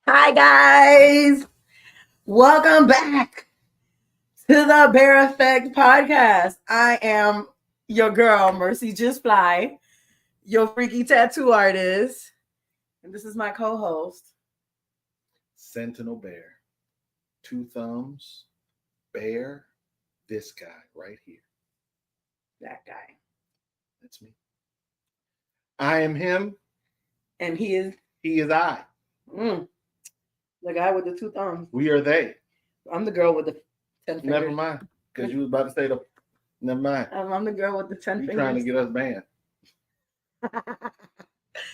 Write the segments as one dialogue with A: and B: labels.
A: Hi, guys. Welcome back to the Bear Effect podcast. I am your girl, Mercy JustFly, your freaky tattoo artist. And this is my co host.
B: Sentinel Bear. Two thumbs, bear, this guy right here.
A: That guy.
B: That's me. I am him.
A: And he is
B: I.
A: the guy with the two thumbs.
B: We are they.
A: I'm the girl with the 10 fingers.
B: Never mind. Because you was about to say the. Never mind.
A: I'm the girl with the 10
B: You
A: fingers.
B: trying to get us banned.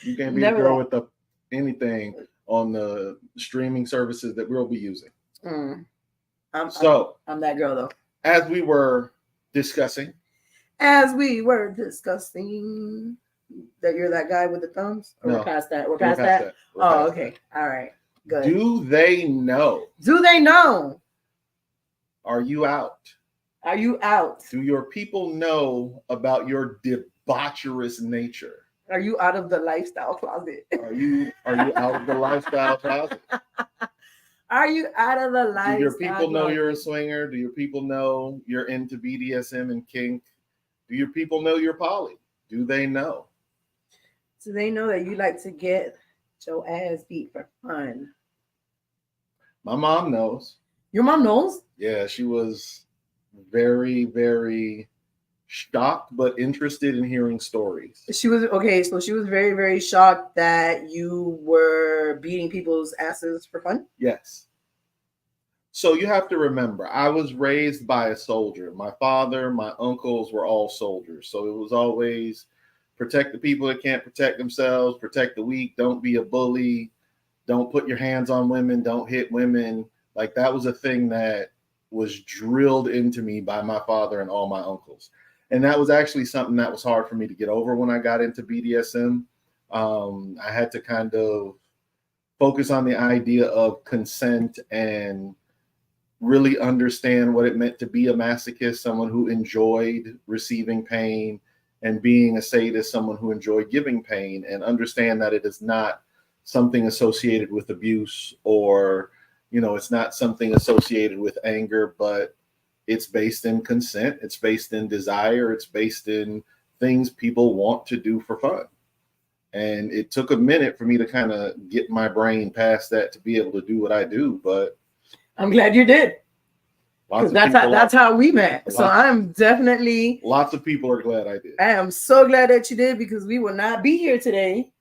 B: You can't be the girl with the anything on the streaming services that we'll be using.
A: I'm that girl, though.
B: As we were discussing.
A: That you're that guy with the thumbs? Or
B: No,
A: we're past that? We're past that? Okay. All right. Good.
B: Do they know?
A: Do they know?
B: Are you out?
A: Are you out?
B: Do your people know about your debaucherous nature?
A: Are you out of the lifestyle closet?
B: Are you out of the lifestyle closet?
A: Are you out of the lifestyle?
B: Do your people know you're a swinger? Do your people know you're into BDSM and kink? Do your people know you're poly? Do they know?
A: Do they know that you like to get your ass beat for fun?
B: My mom knows.
A: Your mom knows?
B: Yeah, she was very, very shocked but interested in hearing stories.
A: She was okay, so she was very, very shocked that you were beating people's asses for fun?
B: Yes. So you have to remember, I was raised by a soldier. My father, my uncles were all soldiers. So it was always protect the people that can't protect themselves, protect the weak, don't be a bully, don't put your hands on women, don't hit women. Like that was a thing that was drilled into me by my father and all my uncles. And that was actually something that was hard for me to get over when I got into BDSM. I had to kind of focus on the idea of consent and really understand what it meant to be a masochist, someone who enjoyed receiving pain, and being a sadist, someone who enjoyed giving pain, and understand that it is not something associated with abuse or, it's not something associated with anger, but it's based in consent. It's based in desire. It's based in things people want to do for fun. And it took a minute for me to kind of get my brain past that to be able to do what I do, but
A: I'm glad you did. Because that's how we met. So I'm definitely.
B: Lots of people are glad I did.
A: I am so glad that you did, because we would not be here today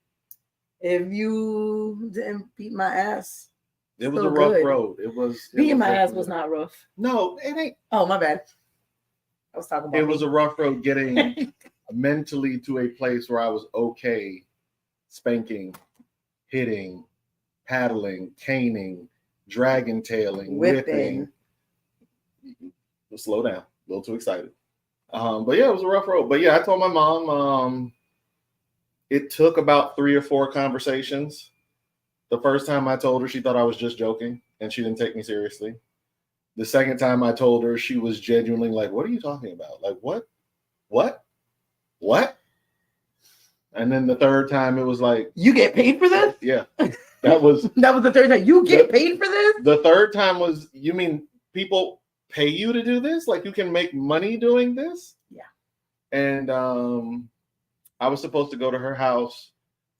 A: if you didn't beat my ass.
B: It was a rough road.
A: Beating my ass was not rough.
B: No, it ain't.
A: Oh, my bad. I was talking about
B: it was a rough road getting mentally to a place where I was okay spanking, hitting, paddling, caning, dragon tailing, whipping. Slow down. A little too excited. But yeah, it was a rough road. But yeah, I told my mom it took about 3 or 4 conversations. The first time I told her, she thought I was just joking and she didn't take me seriously. The second time I told her, she was genuinely like, what are you talking about? Like, what? And then the third time it was like,
A: you get paid for this?
B: Yeah. That was
A: the third time. You get paid for this?
B: The third time was, you mean people pay you to do this? Like you can make money doing this?
A: Yeah.
B: And I was supposed to go to her house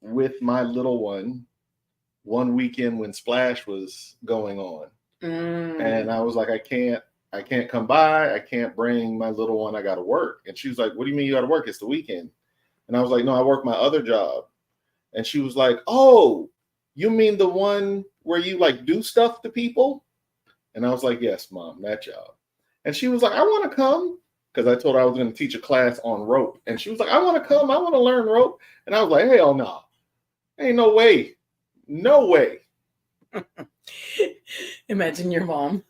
B: with my little one weekend when Splash was going on. And I was like, I can't come by. I can't bring my little one. I got to work. And she was like, what do you mean you got to work? It's the weekend. And I was like, no, I work my other job. And she was like, oh, you mean the one where you like do stuff to people? And I was like, yes, Mom, that job. And she was like, I want to come, because I told her I was going to teach a class on rope. And she was like, I want to come. I want to learn rope. And I was like, hell no. Ain't no way. No way.
A: Imagine your mom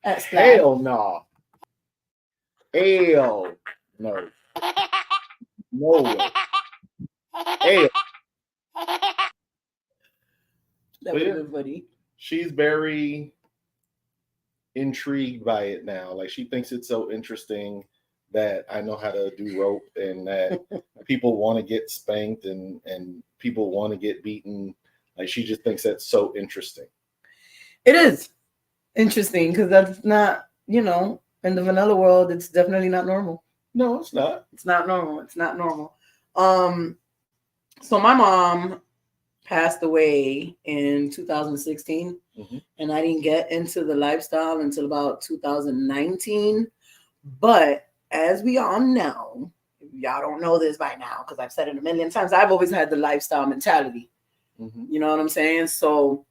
A: at Splash.
B: Hell no. Hell no. No way. Hell.
A: That would have been funny.
B: She's very intrigued by it now. Like she thinks it's so interesting that I know how to do rope and that people want to get spanked and people want to get beaten. Like she just thinks that's so interesting.
A: It is interesting because that's not, in the vanilla world, it's definitely not normal.
B: No, it's not.
A: It's not normal. It's not normal. So my mom passed away in 2016, and I didn't get into the lifestyle until about 2019. But as we all know, y'all don't know this by now because I've said it a million times, I've always had the lifestyle mentality. You know what I'm saying? So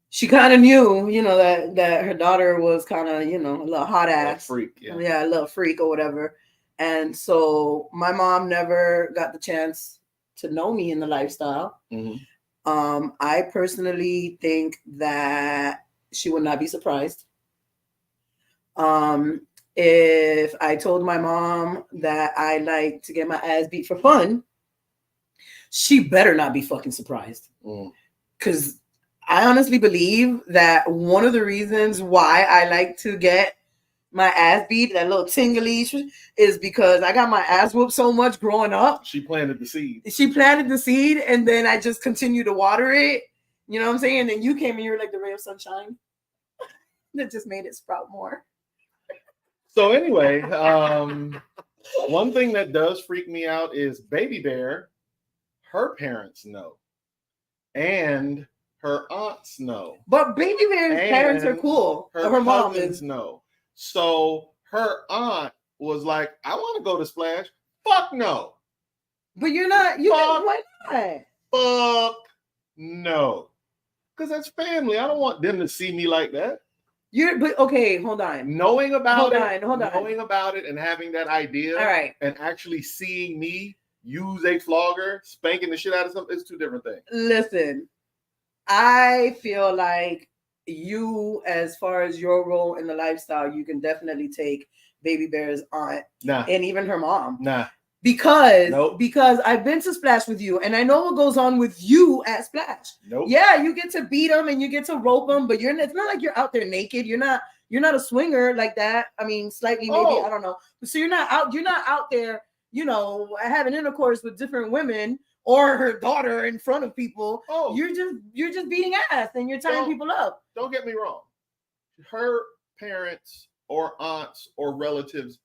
A: she kind of knew, that her daughter was kind of, a little hot ass
B: freak,
A: a little freak or whatever. And so my mom never got the chance to know me in the lifestyle. I personally think that she would not be surprised if I told my mom that I like to get my ass beat for fun. She better not be fucking surprised, because I honestly believe that one of the reasons why I like to get my ass beat, that little tingly, is because I got my ass whooped so much growing up.
B: She planted the seed.
A: And then I just continue to water it. You know what I'm saying? And then you came and you were like the ray of sunshine that just made it sprout more.
B: So anyway, one thing that does freak me out is Baby Bear, her parents know, and her aunts know.
A: But Baby Bear's parents are cool.
B: Her mom is know. So her aunt was like, I want to go to Splash. Fuck no.
A: But you're not. Why not?
B: Fuck no. Because that's family. I don't want them to see me like that.
A: But okay, hold on.
B: Knowing about it and having that idea,
A: all right,
B: and actually seeing me use a flogger, spanking the shit out of something, it's two different things.
A: Listen, I feel like you, as far as your role in the lifestyle, you can definitely take Baby Bear's aunt and even her mom. Because I've been to Splash with you and I know what goes on with you at Splash. Yeah, you get to beat them and you get to rope them, but it's not like you're out there naked. You're not a swinger like that. I mean, slightly maybe, I don't know. So you're not out there, having intercourse with different women or her daughter in front of people. You're just beating ass and you're tying people up.
B: Don't get me wrong. Her parents or aunts or relatives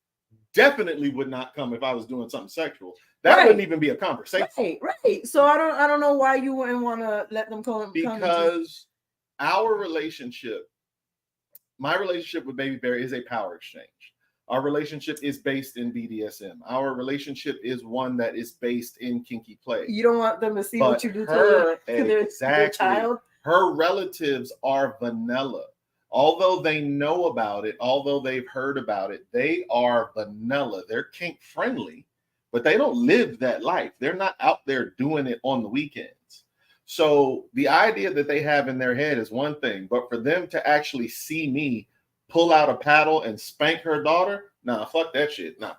B: definitely would not come if I was doing something sexual. That wouldn't even be a conversation.
A: Right. So I don't know why you wouldn't want to let them come.
B: Because our relationship, my relationship with Baby Bear, is a power exchange. Our relationship is based in BDSM. Our relationship is one that is based in kinky play.
A: You don't want them to see what you do to their child?
B: Her relatives are vanilla. Although they know about it, although they've heard about it, they are vanilla. They're kink friendly, but they don't live that life. They're not out there doing it on the weekends. So the idea that they have in their head is one thing, but for them to actually see me pull out a paddle and spank her daughter, nah, fuck that shit. Nah.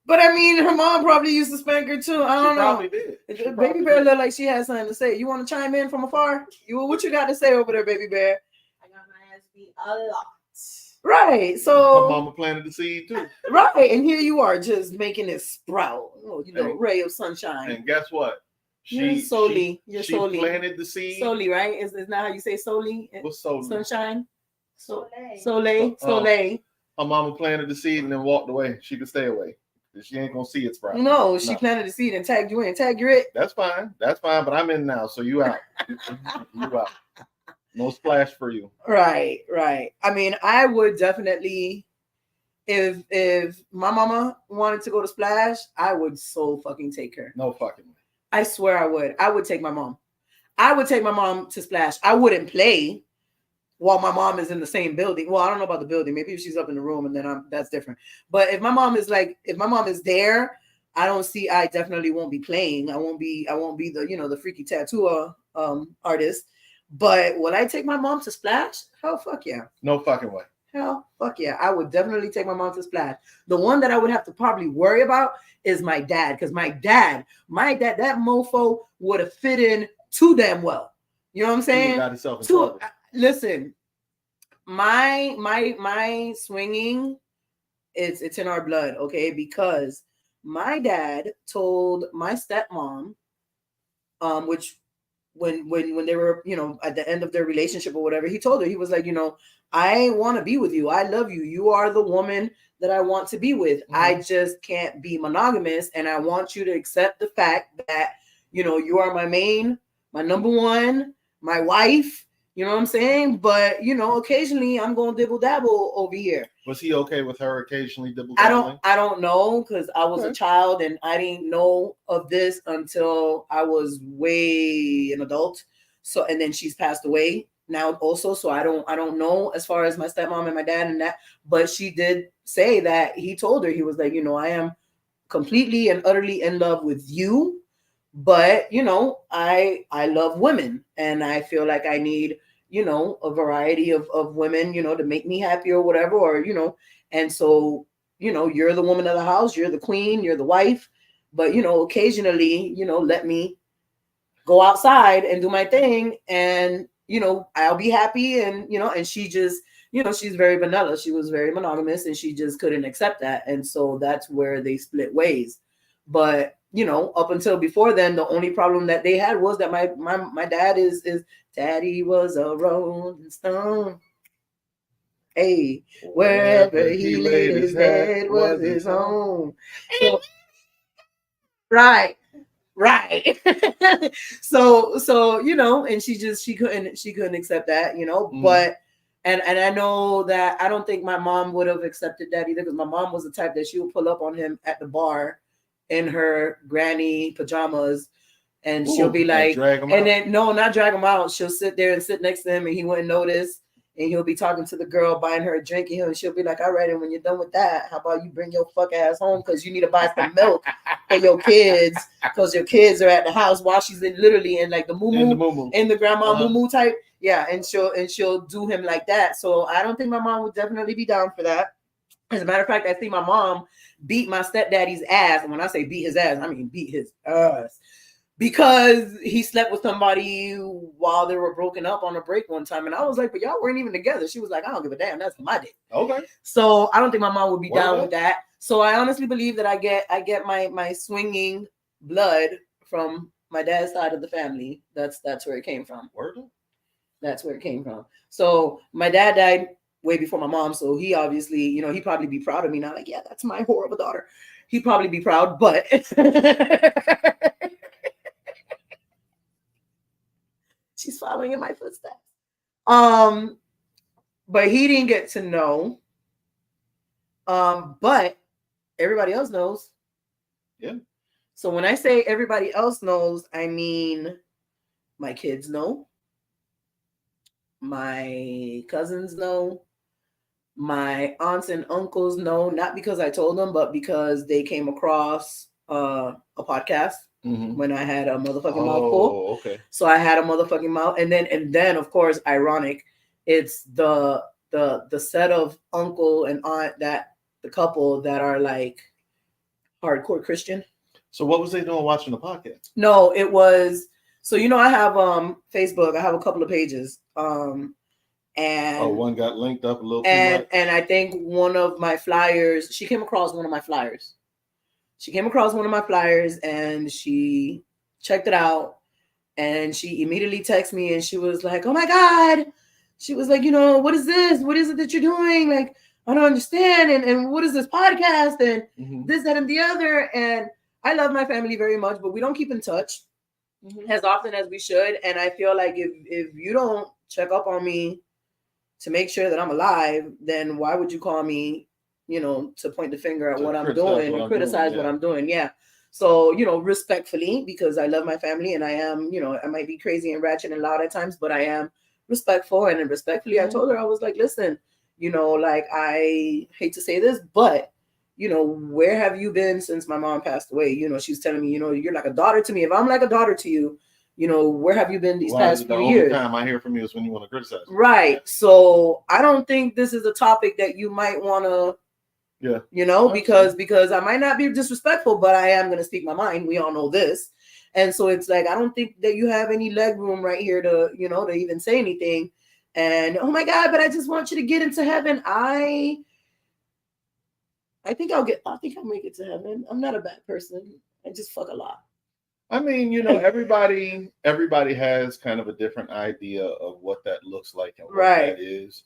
A: But I mean, her mom probably used to spank her too. I don't know.
B: She probably did.
A: Baby Bear looked like she had something to say. You want to chime in from afar? What you got to say over there, Baby Bear?
C: A lot.
A: Right. So
B: her mama planted the seed too.
A: Right. And here you are just making it sprout. Ray of sunshine.
B: And guess what?
A: She
B: planted the seed.
A: Solely, right? Is not how you say solely?
B: What's solely?
A: Sunshine?
C: Soleil.
B: Her mama planted the seed and then walked away. She could stay away. She ain't gonna see it sprout.
A: No, she planted the seed and tagged you in. Tag you it.
B: That's fine. But I'm in now, so you out. You out. No splash for you.
A: Right. I mean, I would definitely, if my mama wanted to go to Splash, I would so fucking take her.
B: No fucking way.
A: I swear I would. I would take my mom. I would take my mom to Splash. I wouldn't play while my mom is in the same building. Well, I don't know about the building. Maybe if she's up in the room and then that's different. But if my mom is there, I definitely won't be playing. I won't be the, the freaky tattoo artist. But would I take my mom to Splash? Hell, fuck yeah.
B: No fucking way.
A: Hell, fuck yeah. I would definitely take my mom to Splash. The one that I would have to probably worry about is my dad. Because my dad, that mofo would have fit in too damn well. You know what I'm saying?
B: He got himself in trouble.
A: Listen, my swinging, it's in our blood, okay? Because my dad told my stepmom, which when they were, at the end of their relationship or whatever, he told her, he was like, I want to be with you. I love you. You are the woman that I want to be with. I just can't be monogamous. And I want you to accept the fact that, you are my number one, my wife. You know what I'm saying? But, occasionally I'm going dibble dabble over here.
B: Was he okay with her occasionally dibble dabbling?
A: I don't know, because I was a child and I didn't know of this until I was way an adult. So, and then she's passed away now also. So I don't know as far as my stepmom and my dad and that, but she did say that he told her, he was like, I am completely and utterly in love with you. But, I love women and I feel like I need, a variety of women, to make me happy or whatever, or, and so, you're the woman of the house, you're the queen, you're the wife, but, occasionally, let me go outside and do my thing and, I'll be happy. And, and she just, she's very vanilla. She was very monogamous and she just couldn't accept that. And so that's where they split ways. But, up until before then, the only problem that they had was that my dad is daddy was a rolling stone. Hey, wherever he laid his head was his home. So, right. so and she couldn't accept that, but and I know that I don't think my mom would have accepted that either, because my mom was the type that she would pull up on him at the bar in her granny pajamas and she'll be like, then no, not drag him out. She'll sit there and sit next to him and he wouldn't notice. And he'll be talking to the girl, buying her a drink, and she'll be like, all right, and when you're done with that, how about you bring your fuck ass home, because you need to buy some milk for your kids, because your kids are at the house while she's literally in like the moo-moo, in the grandma moo-moo type. Yeah, and she'll do him like that. So I don't think my mom would definitely be down for that. As a matter of fact, I see my mom beat my stepdaddy's ass. And when I say beat his ass, I mean beat his ass. Because he slept with somebody while they were broken up on a break one time. And I was like, but y'all weren't even together. She was like, I don't give a damn. That's my dick.
B: Okay.
A: So I don't think my mom would be down with that. So I honestly believe that I get my swinging blood from my dad's side of the family. That's where it came from.
B: Word?
A: That's where it came from. So my dad died way before my mom. So he obviously, he'd probably be proud of me now. Like, yeah, that's my horrible daughter. He'd probably be proud, but... She's following in my footsteps. But he didn't get to know. But everybody else knows.
B: Yeah.
A: So when I say everybody else knows, I mean my kids know. My cousins know. My aunts and uncles know, not because I told them, but because they came across a podcast. When I had a motherfucking mouthful.
B: Okay.
A: So I had a motherfucking mouth. And then of course, ironic, it's the set of uncle and aunt, that the couple that are like hardcore Christian.
B: So what was they doing watching the podcast?
A: No, it was, so I have Facebook. I have a couple of pages. And
B: one got linked up a little too much.
A: And I think one of my flyers, she came across one of my flyers. And she checked it out and she immediately texted me and she was like, oh my God. She was like, what is this? What is it that you're doing? Like, I don't understand. And what is this podcast? And this, that, and the other. And I love my family very much, but we don't keep in touch as often as we should. And I feel like if you don't check up on me to make sure that I'm alive, then why would you call me, to point the finger at what I'm doing and criticize what I'm doing. Yeah. So, respectfully, because I love my family and I am, I might be crazy and ratchet and loud at times, but I am respectful. And then respectfully, I told her, I was like, listen, like, I hate to say this, but, where have you been since my mom passed away? She's telling me, you're like a daughter to me. If I'm like a daughter to you, where have you been these past few years?
B: The only time I hear from you is when you want to criticize me.
A: Right. So I don't think this is a topic that you might want to, because I might not be disrespectful, but I am going to speak my mind. We all know this. And so it's like, I don't think that you have any leg room right here to, to even say anything. And, oh my God, but I just want you to get into heaven. I think I'll make it to heaven. I'm not a bad person. I just fuck a lot.
B: I mean, you know, everybody has kind of a different idea of what that looks like and what
A: Right.
B: that is.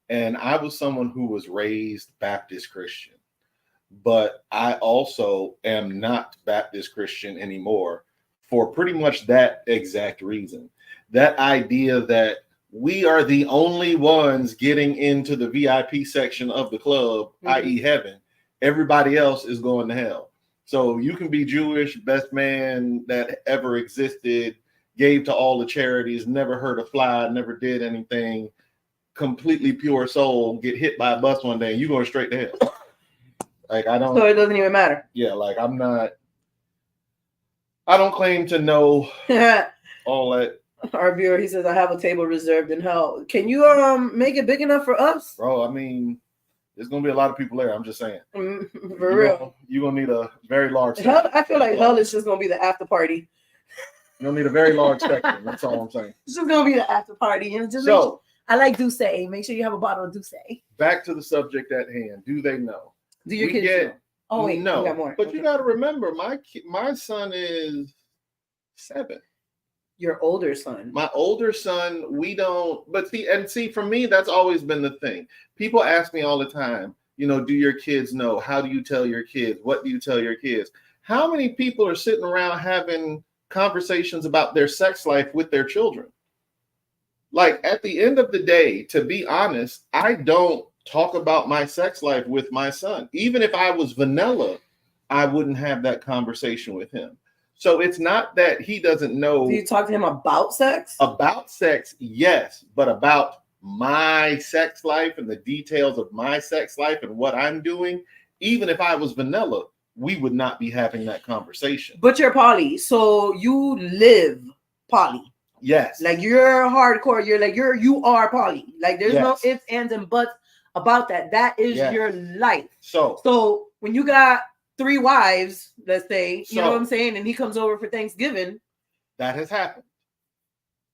B: And I was someone who was raised Baptist Christian, but I also am not Baptist Christian anymore for pretty much that exact reason. That idea that we are the only ones getting into the VIP section of the club, i.e., heaven. Everybody else is going to hell. So you can be Jewish, best man that ever existed, gave to all the charities, never hurt a fly, never did anything, completely pure soul, get hit by a bus one day, and you're going straight to hell. Like, I don't.
A: So it doesn't even matter.
B: Yeah, like I don't claim to know all that.
A: Our viewer, he says, I have a table reserved in hell. Can you make it big enough for us?
B: Bro, I mean, there's gonna be a lot of people there. I'm just saying.
A: For real.
B: You're gonna need a very large
A: hell, I feel like hell is just gonna be the after party.
B: You'll need a very large section. That's all I'm saying.
A: It's just gonna be the after party. And just I like Douce. Make sure you have a bottle of Douce.
B: Back to the subject at hand. Do they know?
A: Do your kids know? Oh wait,
B: no.
A: You got more.
B: But you got to remember, my son is 7.
A: Your older son.
B: My older son, we don't. But see, for me, that's always been the thing. People ask me all the time, you know, do your kids know? How do you tell your kids? What do you tell your kids? How many people are sitting around having conversations about their sex life with their children? Like, at the end of the day, to be honest, I don't talk about my sex life with my son. Even if I was vanilla, I wouldn't have that conversation with him. So it's not that he doesn't know.
A: Do you talk to him about sex?
B: About sex, yes, but about my sex life and the details of my sex life and what I'm doing, even if I was vanilla, we would not be having that conversation.
A: But you're poly, so you live poly.
B: Yes.
A: Like, you're hardcore. You are poly. Like, there's no ifs, ands, and buts about that. That is your life. So when you got 3 wives, let's say, you know what I'm saying, and he comes over for Thanksgiving.
B: That has happened.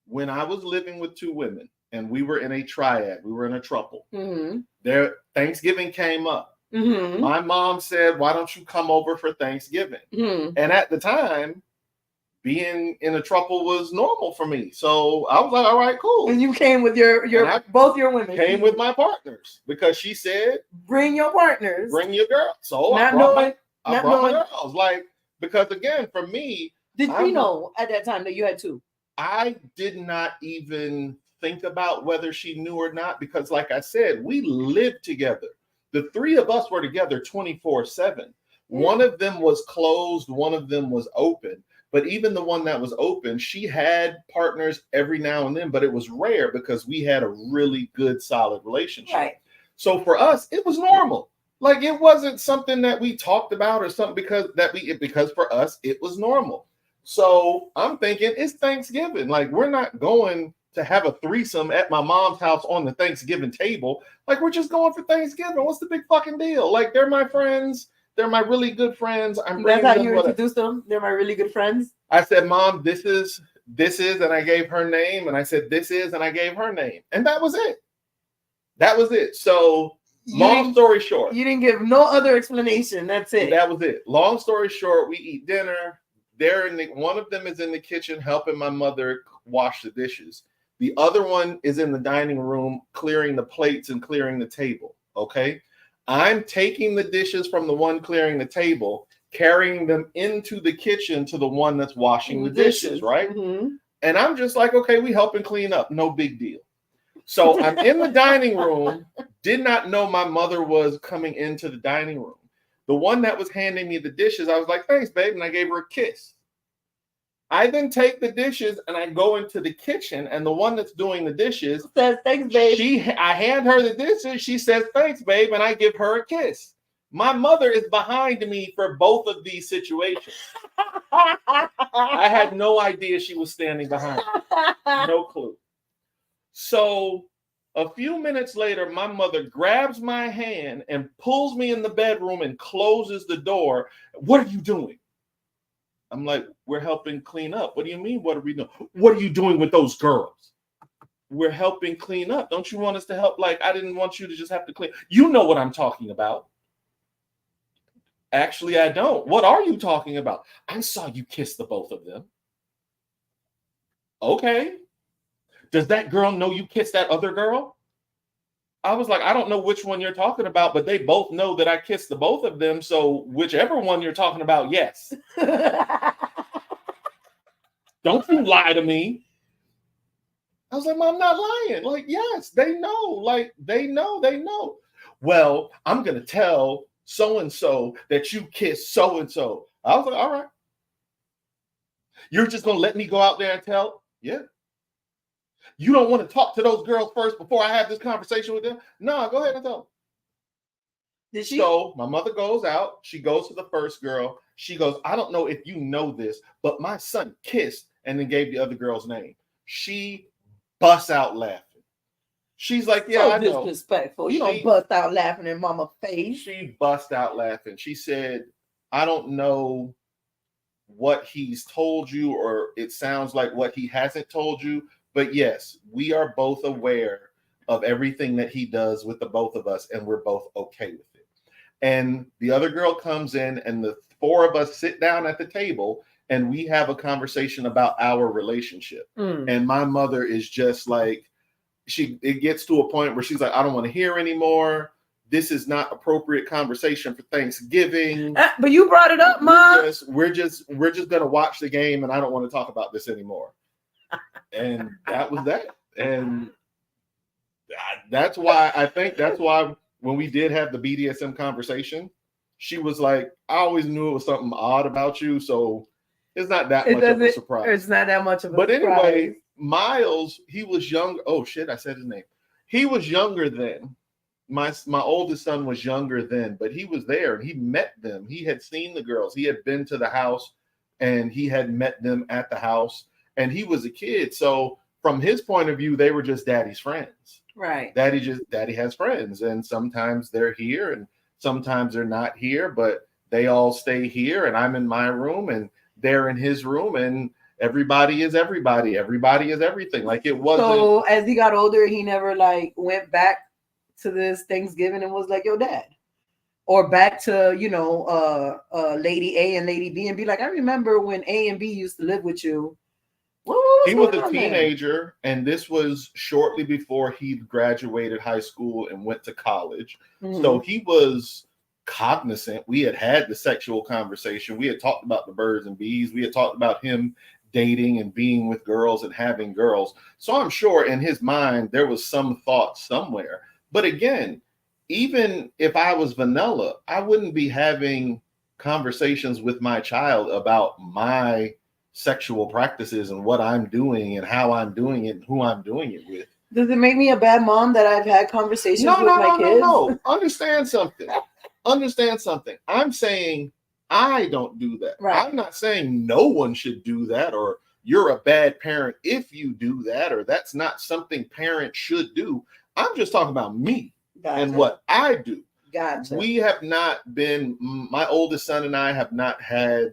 B: When I was living with 2 women and we were in a triad, we were in a throuple. Their Thanksgiving came up. My mom said, why don't you come over for Thanksgiving? And at the time, being in a throuple was normal for me. So I was like, all right, cool.
A: And you came with both your women.
B: Came with my partners because she said,
A: bring your partners.
B: Bring your girls. So I brought my girls. Like, because again, for me.
A: Did you know at that time that you had 2?
B: I did not even think about whether she knew or not, because like I said, we lived together. The 3 of us were together 24/7. One of them was closed, one of them was open. But even the one that was open, she had partners every now and then, but it was rare because we had a really good, solid relationship.
A: Right.
B: So for us, it was normal. Like, it wasn't something that we talked about or something because for us, it was normal. So I'm thinking it's Thanksgiving. Like, we're not going to have a threesome at my mom's house on the Thanksgiving table. Like, we're just going for Thanksgiving. What's the big fucking deal? Like, they're my friends. They're my really good friends.
A: That's how you introduced them? They're my really good friends?
B: I said, Mom, this is, and I gave her name. And I said, this is, and I gave her name. And that was it. That was it. So long story short.
A: You didn't give no other explanation. That's it.
B: That was it. Long story short, we eat dinner. One of them is in the kitchen helping my mother wash the dishes. The other one is in the dining room clearing the plates and clearing the table. Okay. I'm taking the dishes from the one clearing the table, carrying them into the kitchen to the one that's washing the dishes, right? And I'm just like, okay, we helping clean up. No big deal. So I'm in the dining room, did not know my mother was coming into the dining room. The one that was handing me the dishes, I was like, thanks, babe. And I gave her a kiss. I then take the dishes and I go into the kitchen, and the one that's doing the dishes
A: says, thanks, babe.
B: I hand her the dishes. She says, thanks, babe. And I give her a kiss. My mother is behind me for both of these situations. I had no idea she was standing behind me. No clue. So a few minutes later, my mother grabs my hand and pulls me in the bedroom and closes the door. What are you doing? I'm like, we're helping clean up. What do you mean? What are we doing? What are you doing with those girls? We're helping clean up. Don't you want us to help? Like, I didn't want you to just have to clean. You know what I'm talking about. Actually, I don't. What are you talking about? I saw you kiss the both of them. Okay. Does that girl know you kissed that other girl? I was like, I don't know which one you're talking about, but they both know that I kissed the both of them. So whichever one you're talking about, yes. Don't you lie to me. I was like, Mom, I'm not lying. Like, yes, they know. Like, they know. Well, I'm going to tell so-and-so that you kissed so-and-so. I was like, all right. You're just going to let me go out there and tell? Yeah. You don't want to talk to those girls first before I have this conversation with them? No, go ahead and tell them.
A: Did she?
B: So my mother goes out. She goes to the first girl. She goes, I don't know if you know this, but my son kissed and then gave the other girl's name. She busts out laughing. She's like, yeah,
A: So
B: I know.
A: Disrespectful. You don't bust out laughing in mama's face.
B: She bust out laughing. She said, I don't know what he's told you, or it sounds like what he hasn't told you. But yes, we are both aware of everything that he does with the both of us, and we're both okay with it. And the other girl comes in, and the four of us sit down at the table, and we have a conversation about our relationship. And my mother is just like, it gets to a point where she's like, I don't want to hear anymore. This is not appropriate conversation for Thanksgiving.
A: But you brought it up, Mom.
B: We're just gonna watch the game, and I don't want to talk about this anymore. And that was that. And that's why when we did have the BDSM conversation, she was like, I always knew it was something odd about you, so it's not that much of a surprise.
A: It's not that much of a
B: surprise. But anyway,
A: surprise.
B: Miles, he was young. Oh shit, I said his name. He was younger then. My oldest son was younger then, but he was there and he met them. He had seen the girls. He had been to the house and he had met them at the house, and he was a kid. So from his point of view, they were just daddy's friends.
A: Right.
B: Daddy has friends, and sometimes they're here and sometimes they're not here, but they all stay here, and I'm in my room and they're in his room, and everybody is everybody. Everybody is everything. Like, it wasn't.
A: So as he got older, he never like went back to this Thanksgiving and was like, yo, dad. Or back to, Lady A and Lady B and be like, I remember when A and B used to live with you.
B: He was a teenager, and this was shortly before he graduated high school and went to college. Mm-hmm. So he was cognizant. We had the sexual conversation. We had talked about the birds and bees. We had talked about him dating and being with girls and having girls. So I'm sure in his mind there was some thought somewhere. But again, even if I was vanilla, I wouldn't be having conversations with my child about my sexual practices and what I'm doing and how I'm doing it and who I'm doing it with.
A: Does it make me a bad mom that I've had conversations with my kids?
B: No. Understand something. I'm saying I don't do that. Right. I'm not saying no one should do that, or you're a bad parent if you do that, or that's not something parents should do. I'm just talking about me and what I do.
A: Gotcha.
B: We have not been, my oldest son and I have not had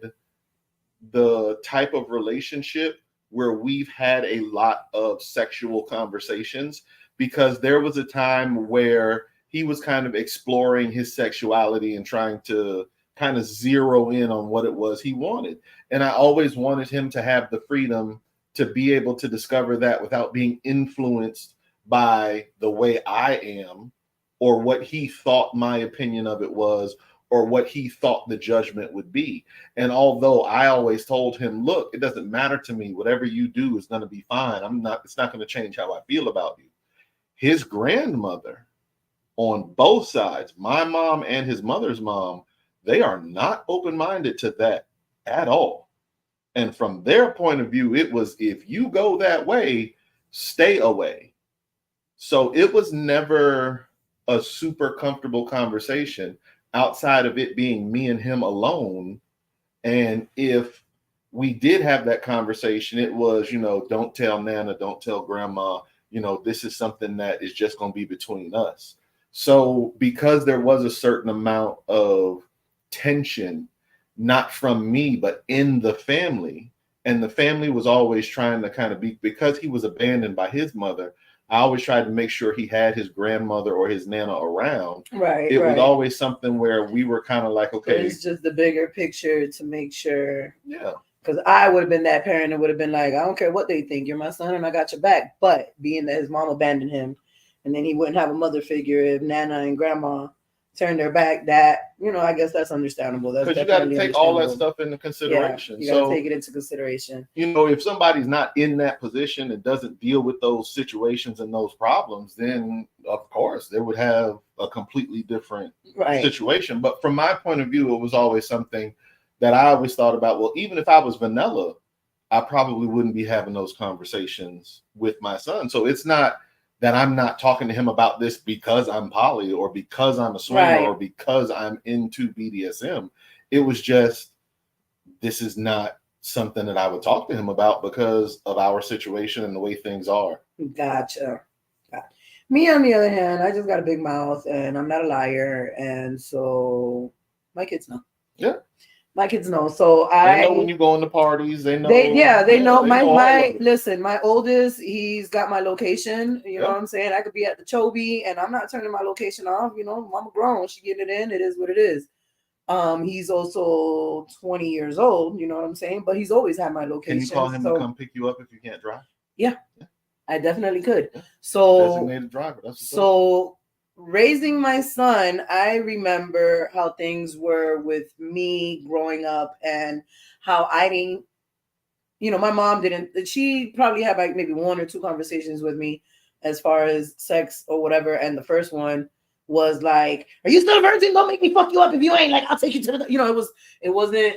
B: the type of relationship where we've had a lot of sexual conversations, because there was a time where he was kind of exploring his sexuality and trying to kind of zero in on what it was he wanted. And I always wanted him to have the freedom to be able to discover that without being influenced by the way I am, or what he thought my opinion of it was, or what he thought the judgment would be. And although I always told him, look, it doesn't matter to me. Whatever you do is going to be fine. It's not going to change how I feel about you. His grandmother on both sides, my mom and his mother's mom, they are not open-minded to that at all. And from their point of view, it was, if you go that way, stay away. So it was never a super comfortable conversation outside of it being me and him alone. And if we did have that conversation, it was, don't tell Nana, don't tell Grandma, this is something that is just going to be between us. So because there was a certain amount of tension, not from me, but in the family, and the family was always trying to kind of be, because he was abandoned by his mother, I always tried to make sure he had his grandmother or his nana around.
A: Right.
B: It was always something where we were kind of like, okay,
A: so it's just the bigger picture to make sure.
B: Yeah.
A: Because I would have been that parent that would have been like, I don't care what they think, you're my son and I got your back. But being that his mom abandoned him, and then he wouldn't have a mother figure if Nana and Grandma turned their back, that, I guess that's understandable. That's
B: because you got to take all that stuff into consideration.
A: You got to take it into consideration.
B: If somebody's not in that position and doesn't deal with those situations and those problems, then of course they would have a completely different situation. But from my point of view, it was always something that I always thought about. Well, even if I was vanilla, I probably wouldn't be having those conversations with my son. So it's not that I'm not talking to him about this because I'm poly or because I'm a swinger or because I'm into BDSM. It was just, this is not something that I would talk to him about because of our situation and the way things are.
A: Gotcha. Me, on the other hand, I just got a big mouth and I'm not a liar. And so my kids know.
B: Yeah.
A: My kids know. So
B: they know when you go into parties. They know.
A: They know.
B: My
A: listen, my oldest, he's got my location. You know what I'm saying? I could be at the Chobe and I'm not turning my location off. I'm grown. She getting it in. It is what it is. He's also 20 years old. You know what I'm saying? But he's always had my location.
B: Can you call him to come pick you up if you can't drive?
A: Yeah. I definitely could. So
B: designated driver.
A: That's raising my son, I remember how things were with me growing up and how I didn't, my mom didn't, she probably had like maybe one or two conversations with me as far as sex or whatever. And the first one was like, are you still a virgin? Don't make me fuck you up. If you ain't, like, I'll take you to the,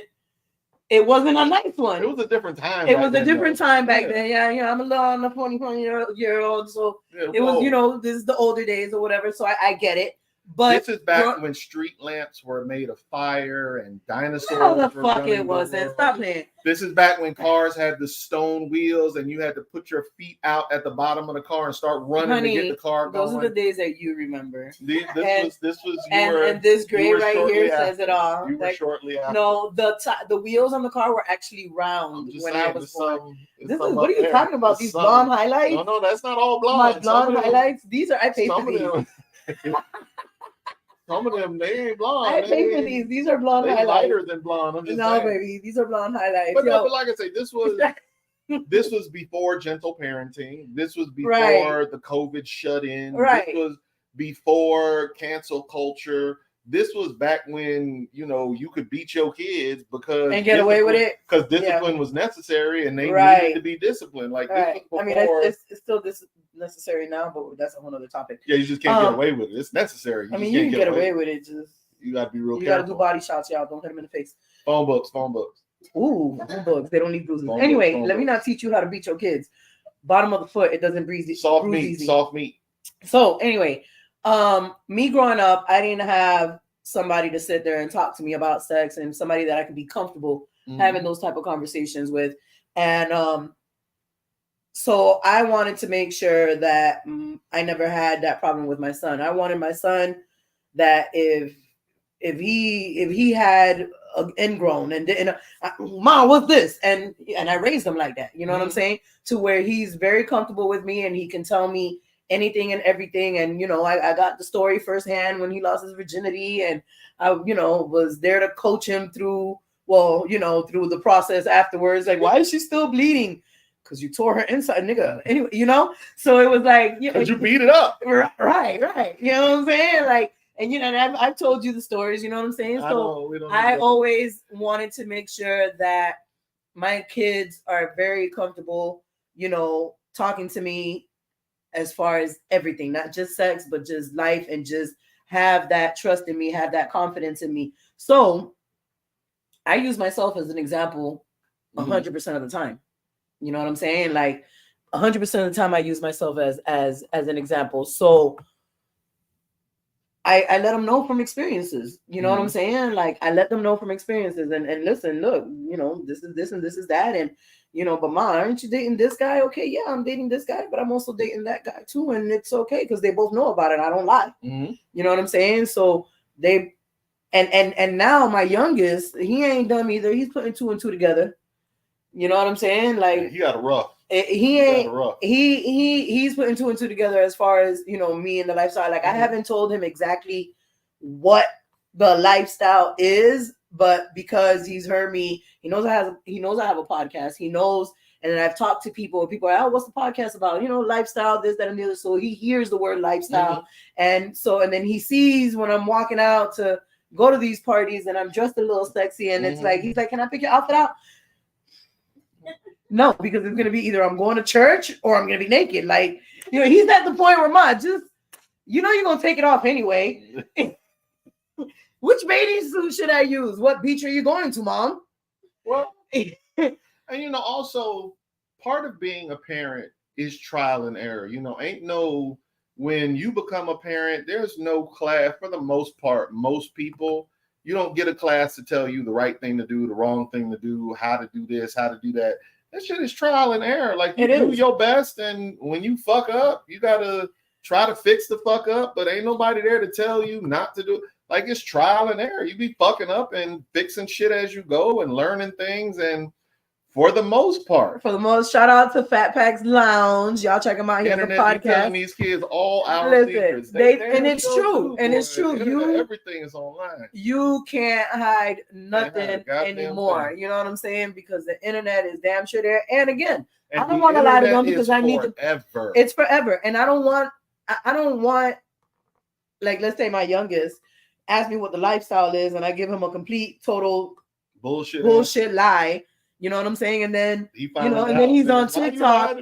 A: it wasn't a nice one.
B: It was a different time.
A: It was a different time back then. Yeah, I'm a little on the 20-year-old. So it was, this is the older days or whatever. So I get it. But
B: this is back when street lamps were made of fire and dinosaurs.
A: How the fuck it wasn't? Stop playing.
B: This is back when cars had the stone wheels and you had to put your feet out at the bottom of the car and start running to get the car going.
A: Those are the days that you remember.
B: This was
A: and this gray right here says it all.
B: You were shortly after.
A: No, the wheels on the car were actually round when I was born. What are you talking about? These blonde highlights?
B: No, that's not all blonde.
A: My blonde highlights. These are I paid for these.
B: Some of them, they ain't blonde.
A: I pay for these. These are blonde highlights.
B: Lighter than blonde. I'm just saying.
A: Baby, these are blonde highlights.
B: But like I say, this was before gentle parenting. This was before the COVID shut-in. This was before cancel culture. This was back when you could beat your kids and
A: get away with it
B: because discipline was necessary and they needed to be disciplined. Like this was before,
A: it's still necessary now, but that's a whole other topic.
B: Yeah, you just can't get away with it. It's necessary.
A: You can get away with it. Just
B: you got to be real careful.
A: You got to do body shots, y'all. Don't hit them in the face.
B: Phone books.
A: Ooh, phone books. They don't need bruises. Anyway, let me not teach you how to beat your kids. Bottom of the foot, it doesn't bruise.
B: Soft meat.
A: So anyway, me growing up, I didn't have somebody to sit there and talk to me about sex and somebody that I could be comfortable having those type of conversations with. And so I wanted to make sure that I never had that problem with my son. I wanted my son that if he had an ingrown and Mom, what's this? And I raised him like that. You know what I'm saying? To where he's very comfortable with me and he can tell me anything and everything. And, I got the story firsthand when he lost his virginity and I, was there to coach him through the process afterwards. Like, why is she still bleeding? Because you tore her inside, nigga. Anyway, so it was like,
B: because you beat it up.
A: Right. You know what I'm saying? Like, and, and I've told you the stories, you know what I'm saying? So I always wanted to make sure that my kids are very comfortable, talking to me as far as everything, not just sex, but just life, and just have that trust in me, have that confidence in me. So I use myself as an example 100% of the time. You know what I'm saying? Like 100% of the time I use myself as an example. So I let them know from experiences. You know what I'm saying? Like I let them know from experiences and listen, look, this is this and this is that. And, but Mom, aren't you dating this guy? Okay, yeah, I'm dating this guy, but I'm also dating that guy too. And it's okay because they both know about it. I don't lie. You know what I'm saying? So they, and now my youngest, he ain't dumb either. He's putting two and two together. You know what I'm saying? Like
B: he got a rough.
A: He
B: You got
A: ain't.
B: it rough.
A: He's putting two and two together as far as me and the lifestyle. Like I haven't told him exactly what the lifestyle is, but because he's heard me, he knows I have a podcast. He knows, and then I've talked to people. People are, oh, what's the podcast about? Lifestyle, this, that, and the other. So he hears the word lifestyle, and then he sees when I'm walking out to go to these parties and I'm dressed a little sexy, and it's like he's like, "Can I pick your outfit out?" No, because it's gonna be either I'm going to church or I'm gonna be naked. Like, he's at the point where you're gonna take it off anyway. Which bathing suit should I use? What beach are you going to, Mom?
B: Well, and also part of being a parent is trial and error. When you become a parent, there's no class for the most part. Most people, you don't get a class to tell you the right thing to do, the wrong thing to do, how to do this, how to do that. That shit is trial and error. Like, you do your best, and when you fuck up, you gotta try to fix the fuck up, but ain't nobody there to tell you not to do it. Like, it's trial and error. You be fucking up and fixing shit as you go and learning things, and for the most part.
A: Shout out to Fat Packs Lounge. Y'all check them out here on the podcast.
B: Telling these kids all our secrets.
A: It's true.
B: Everything is online.
A: You can't hide nothing anymore. You know what I'm saying? Because the internet is damn sure there. And again, I don't want to lie to them because I need to. It's forever. And I don't want, like, let's say my youngest ask me what the lifestyle is, and I give him a complete, total bullshit lie. You know what I'm saying? And then, then he's on TikTok.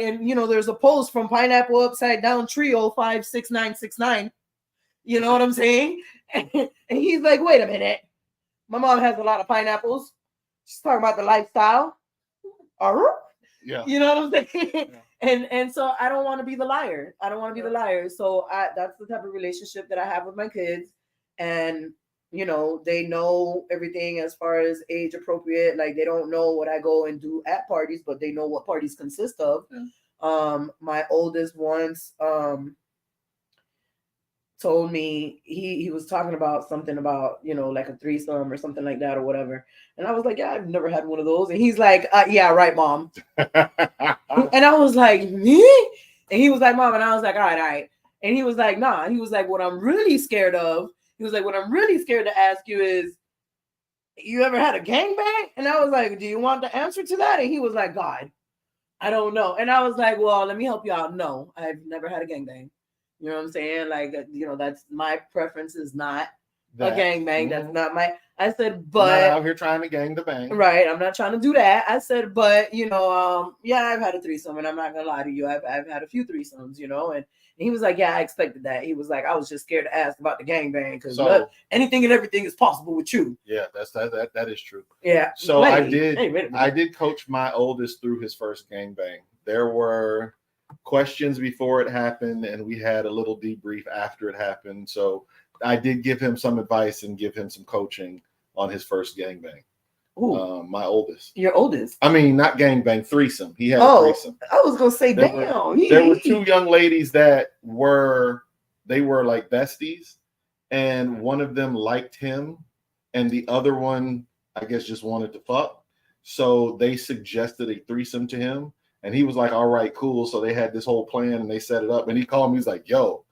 A: And there's a post from Pineapple Upside Down Trio 56969. You know what I'm saying? And he's like, wait a minute. My mom has a lot of pineapples. She's talking about the lifestyle.
B: Yeah.
A: You know what I'm saying? Yeah. And so I don't want to be the liar. So that's the type of relationship that I have with my kids. And they know everything as far as age appropriate. Like, they don't know what I go and do at parties, but they know what parties consist of. Yeah. My oldest once told me he was talking about something about, like a threesome or something like that or whatever. And I was like, yeah, I've never had one of those. And he's like, yeah, right, Mom. And I was like, me? And he was like, Mom. And I was like, all right. And he was like, nah. He was like, what I'm really scared of. He was like, what I'm really scared to ask you is, you ever had a gangbang? And I was like, do you want the answer to that? And he was like, God, I don't know. And I was like, well, let me help you out. No, I've never had a gangbang. You know what I'm saying? Like, that's my preference is not a gangbang. That's not my, I said, but
B: I'm not out here trying to gang the bang.
A: Right. I'm not trying to do that. I said, but, yeah, I've had a threesome, and I'm not going to lie to you. I've had a few threesomes, and he was like, yeah, I expected that. He was like, I was just scared to ask about the gangbang because anything and everything is possible with you.
B: Yeah, that is true.
A: Yeah.
B: So I did coach my oldest through his first gangbang. There were questions before it happened, and we had a little debrief after it happened. So I did give him some advice and give him some coaching on his first gangbang. My oldest.
A: Your oldest?
B: I mean, not gangbang, threesome. He had a threesome.
A: I was gonna say,
B: there were two young ladies that were like besties, and one of them liked him, and the other one, I guess, just wanted to fuck. So they suggested a threesome to him, and he was like, all right, cool. So they had this whole plan, and they set it up, and he called me. He's like, yo,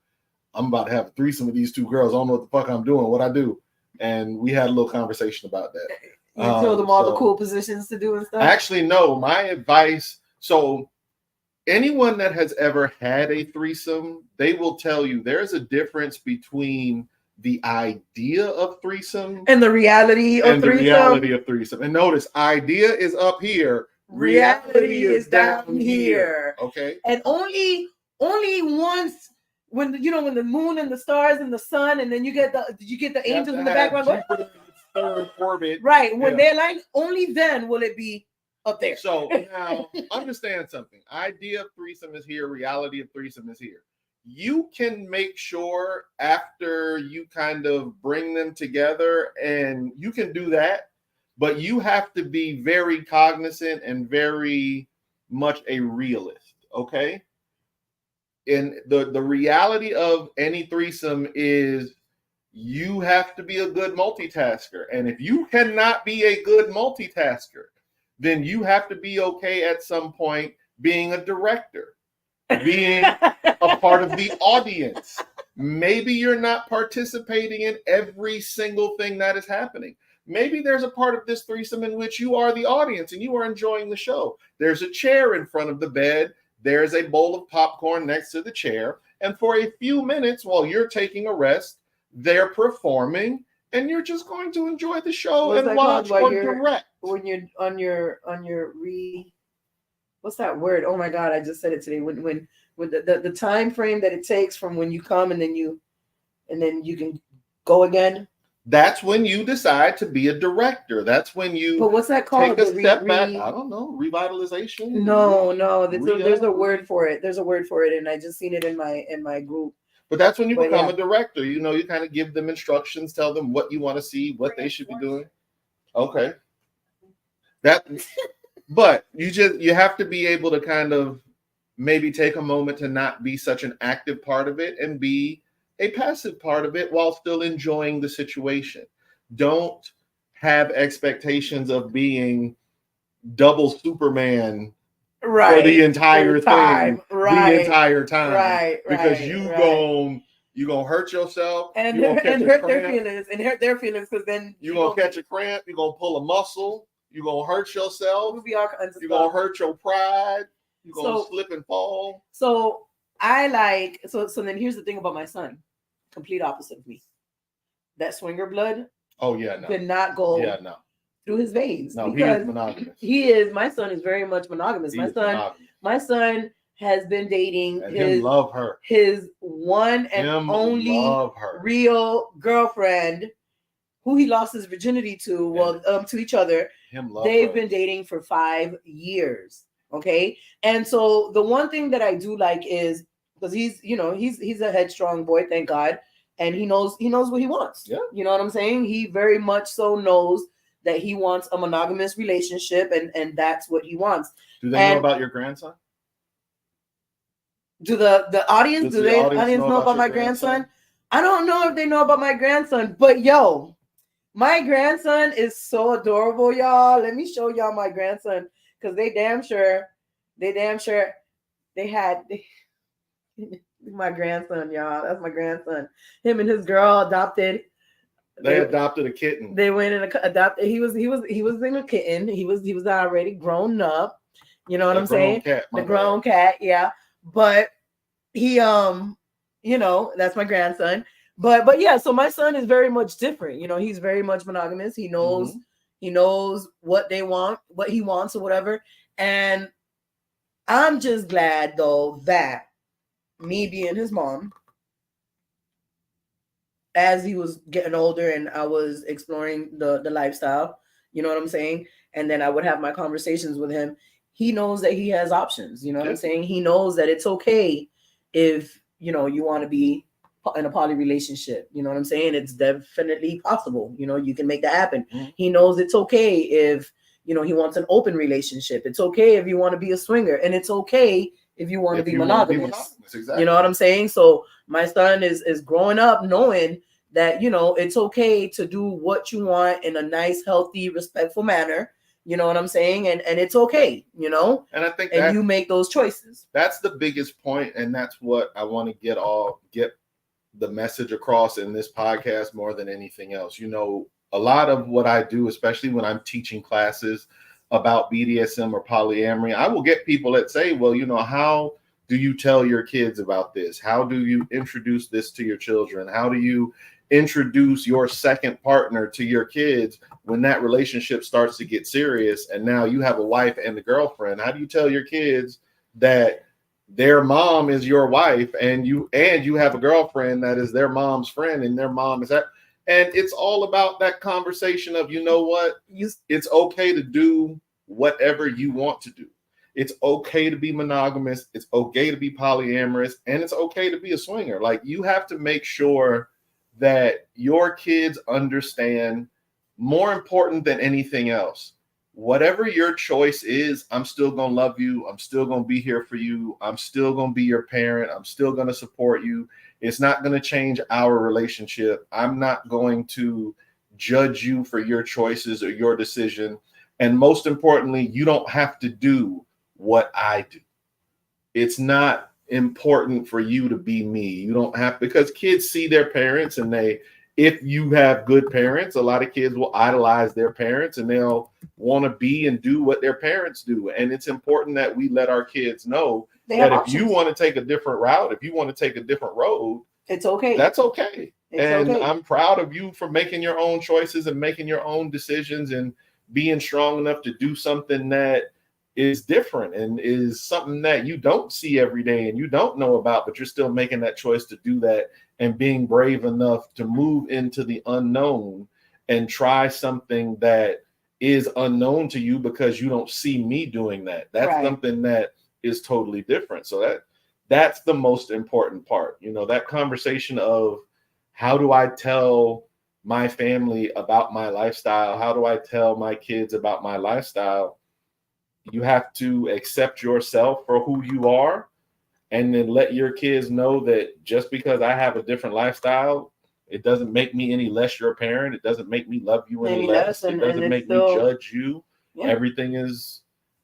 B: I'm about to have a threesome with these two girls. I don't know what the fuck I'm doing, what I do. And we had a little conversation about that.
A: You told them all the cool positions to do and stuff?
B: Actually, no. My advice, so anyone that has ever had a threesome, they will tell you there's a difference between the idea of threesome
A: and the reality of threesome.
B: And notice, idea is up here.
A: Reality is down here.
B: Okay.
A: And only once when the moon and the stars and the sun, and then you get the angels in the background going,
B: third orbit.
A: Right. When they're like, only then will it be up there.
B: So now understand something. Idea of threesome is here. Reality of threesome is here. You can make sure after you kind of bring them together, and you can do that, but you have to be very cognizant and very much a realist. Okay. And the reality of any threesome is you have to be a good multitasker. And if you cannot be a good multitasker, then you have to be okay at some point being a director, being a part of the audience. Maybe you're not participating in every single thing that is happening. Maybe there's a part of this threesome in which you are the audience and you are enjoying the show. There's a chair in front of the bed. There's a bowl of popcorn next to the chair. And for a few minutes while you're taking a rest, they're performing and you're just going to enjoy the show.
A: What's
B: and
A: that
B: watch
A: called?
B: or direct.
A: When you're on your what's that word? Oh my God, I just said it today. When the time frame that it takes from when you come and then you can go again.
B: That's when you decide to be a director. That's when you
A: But what's that called?
B: take a step back. I don't know. Revitalization?
A: No. There's a word for it. There's a word for it, and I just seen it in my group.
B: But that's when you become a director. You know, you kind of give them instructions, tell them what you want to see, what they should be doing. Okay. But you have to be able to kind of maybe take a moment to not be such an active part of it and be a passive part of it while still enjoying the situation. Don't have expectations of being double Superman for the entire thing, the entire time, because you gonna hurt yourself
A: and hurt their feelings because then
B: you're gonna catch a cramp, you're gonna pull a muscle, you're gonna hurt yourself, you're gonna hurt your pride, you're gonna slip and fall.
A: So I like so then here's the thing about my son. Complete opposite of me. That swinger blood.
B: Oh yeah, no.
A: Did not go through his veins.
B: No, he is monogamous.
A: My son is very much monogamous. My son has been dating his one and only real girlfriend who he lost his virginity to, to each other. They've been dating for 5 years. Okay. And so the one thing that I do like is because he's a headstrong boy, thank God. And he knows what he wants.
B: Yeah.
A: You know what I'm saying? He very much so knows that he wants a monogamous relationship and that's what he wants.
B: Do they know about your grandson?
A: Do the audience, know about my grandson? I don't know if they know about my grandson, but yo, my grandson is so adorable, y'all. Let me show y'all my grandson because they damn sure had my grandson, y'all. That's my grandson. Him and his girl adopted.
B: They adopted a kitten.
A: They went and adopted. He was in a kitten. He was already grown up. You know what I'm saying? The grown cat, yeah. But he that's my grandson. But yeah, so my son is very much different. You know, he's very much monogamous. He knows what they want, what he wants or whatever. And I'm just glad though that me being his mom, as he was getting older and I was exploring the lifestyle, you know what I'm saying? And then I would have my conversations with him. He knows that he has options. You know what I'm saying? He knows that it's okay if, you want to be in a poly relationship. You know what I'm saying? It's definitely possible. You can make that happen. Mm-hmm. He knows it's okay if, he wants an open relationship. It's okay if you want to be a swinger, and it's okay if you want to be monogamous. Exactly. You know what I'm saying? So my son is growing up knowing that, it's okay to do what you want in a nice, healthy, respectful manner. You know what I'm saying? And it's okay, And
B: I think
A: you make those choices.
B: That's the biggest point, and that's what I want to get the message across in this podcast more than anything else. A lot of what I do, especially when I'm teaching classes about BDSM or polyamory, I will get people that say, well, how do you tell your kids about this? How do you introduce this to your children? How do you introduce your second partner to your kids when that relationship starts to get serious and now you have a wife and a girlfriend? How do you tell your kids that their mom is your wife and you have a girlfriend that is their mom's friend and their mom is that? And it's all about that conversation of, it's okay to do whatever you want to do. It's okay to be monogamous. It's okay to be polyamorous, and it's okay to be a swinger. Like, you have to make sure that your kids understand, more important than anything else, whatever your choice is, I'm still going to love you. I'm still going to be here for you. I'm still going to be your parent. I'm still going to support you. It's not going to change our relationship. I'm not going to judge you for your choices or your decision. And most importantly, you don't have to do what I do. It's not important for you to be me. You don't have, because kids see their parents, and if you have good parents, a lot of kids will idolize their parents and they'll want to be and do what their parents do. And it's important that we let our kids know that if you want to take a different route, if you want to take a different road,
A: it's okay.
B: That's okay.
A: Okay.
B: I'm proud of you for making your own choices and making your own decisions and being strong enough to do something that is different and is something that you don't see every day and you don't know about, but you're still making that choice to do that and being brave enough to move into the unknown and try something that is unknown to you because you don't see me doing that. That's something that is totally different. So that's the most important part. That conversation of how do I tell my family about my lifestyle? How do I tell my kids about my lifestyle? You have to accept yourself for who you are, and then let your kids know that just because I have a different lifestyle, it doesn't make me any less your parent. It doesn't make me love you any less. It doesn't make me judge you. Yeah. Everything is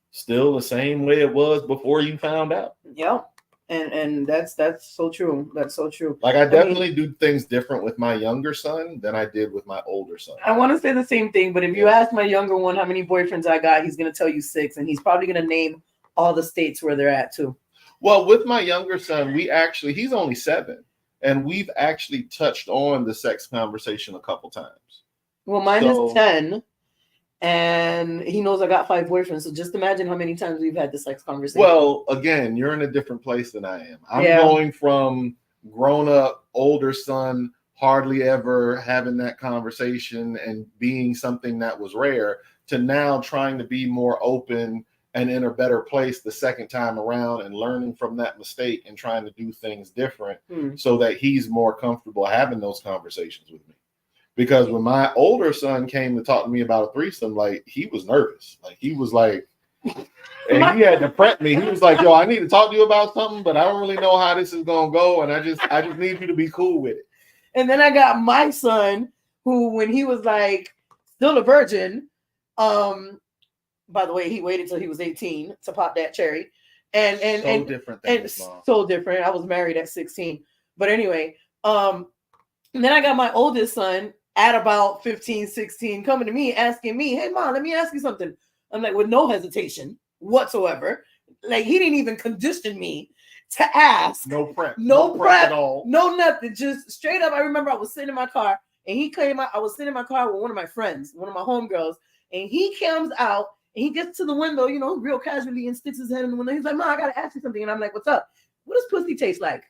B: still the same way it was before you found out.
A: Yep. And that's so true. That's so true.
B: Like I definitely do things different with my younger son than I did with my older son.
A: I want to say the same thing, but if you ask my younger one how many boyfriends I got, he's going to tell you 6, and he's probably going to name all the states where they're at too.
B: Well, with my younger son, he's only 7, and we've actually touched on the sex conversation a couple times.
A: Well, mine is 10. And he knows I got 5 boyfriends. So just imagine how many times we've had the sex conversation.
B: Well, again, you're in a different place than I am. I'm going from grown up, older son, hardly ever having that conversation and being something that was rare, to now trying to be more open and in a better place the second time around and learning from that mistake and trying to do things different so that he's more comfortable having those conversations with me. Because when my older son came to talk to me about a threesome, like, he was nervous. Like, he was like, and he had to prep me. He was like, yo, I need to talk to you about something, but I don't really know how this is going to go. And I just need you to be cool with it.
A: And then I got my son, who, when he was like still a virgin, by the way, he waited till he was 18 to pop that cherry. And
B: different than his mom.
A: So different. I was married at 16. But anyway, and then I got my oldest son at about 15, 16, coming to me, asking me, hey, Mom, let me ask you something. I'm like, with no hesitation whatsoever. Like, he didn't even condition me to ask.
B: No prep.
A: No prep
B: at all.
A: No nothing. Just straight up. I remember I was sitting in my car, and he came out. I was sitting in my car with one of my friends, one of my homegirls, and he comes out, and he gets to the window, real casually, and sticks his head in the window. He's like, Mom, I got to ask you something. And I'm like, what's up? What does pussy taste like?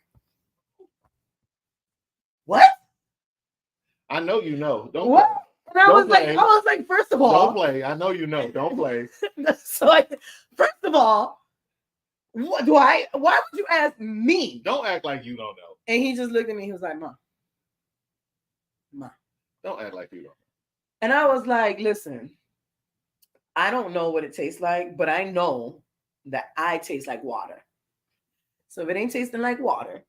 A: What?
B: I know you know. Don't
A: what?
B: Play.
A: And I was like, first of all,
B: don't play. I know you know. Don't play.
A: So first of all, why would you ask me?
B: Don't act like you don't know.
A: And he just looked at me. He was like, Mom.
B: Don't act like you don't know.
A: And I was like, listen, I don't know what it tastes like, but I know that I taste like water. So if it ain't tasting like water,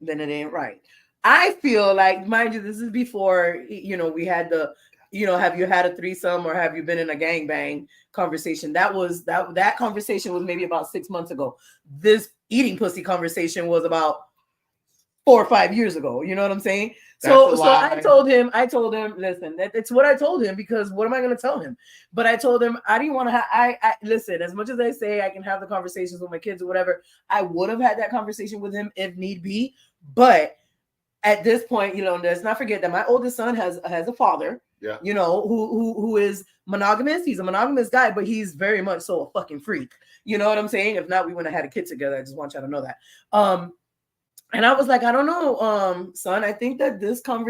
A: then it ain't right. I feel like, mind you, this is before, we had the, have you had a threesome or have you been in a gangbang conversation? That conversation was maybe about 6 months ago. This eating pussy conversation was about 4 or 5 years ago. You know what I'm saying? So I told him, listen, it's what I told him, because what am I going to tell him? But I told him I didn't want to have, I listen, as much as I say I can have the conversations with my kids or whatever, I would have had that conversation with him if need be. But at this point, let's not forget that my oldest son has a father, who is monogamous. He's a monogamous guy, but he's very much so a fucking freak. You know what I'm saying? If not, we wouldn't have had a kid together. I just want y'all to know that. And I was like, I don't know, son. I think that this one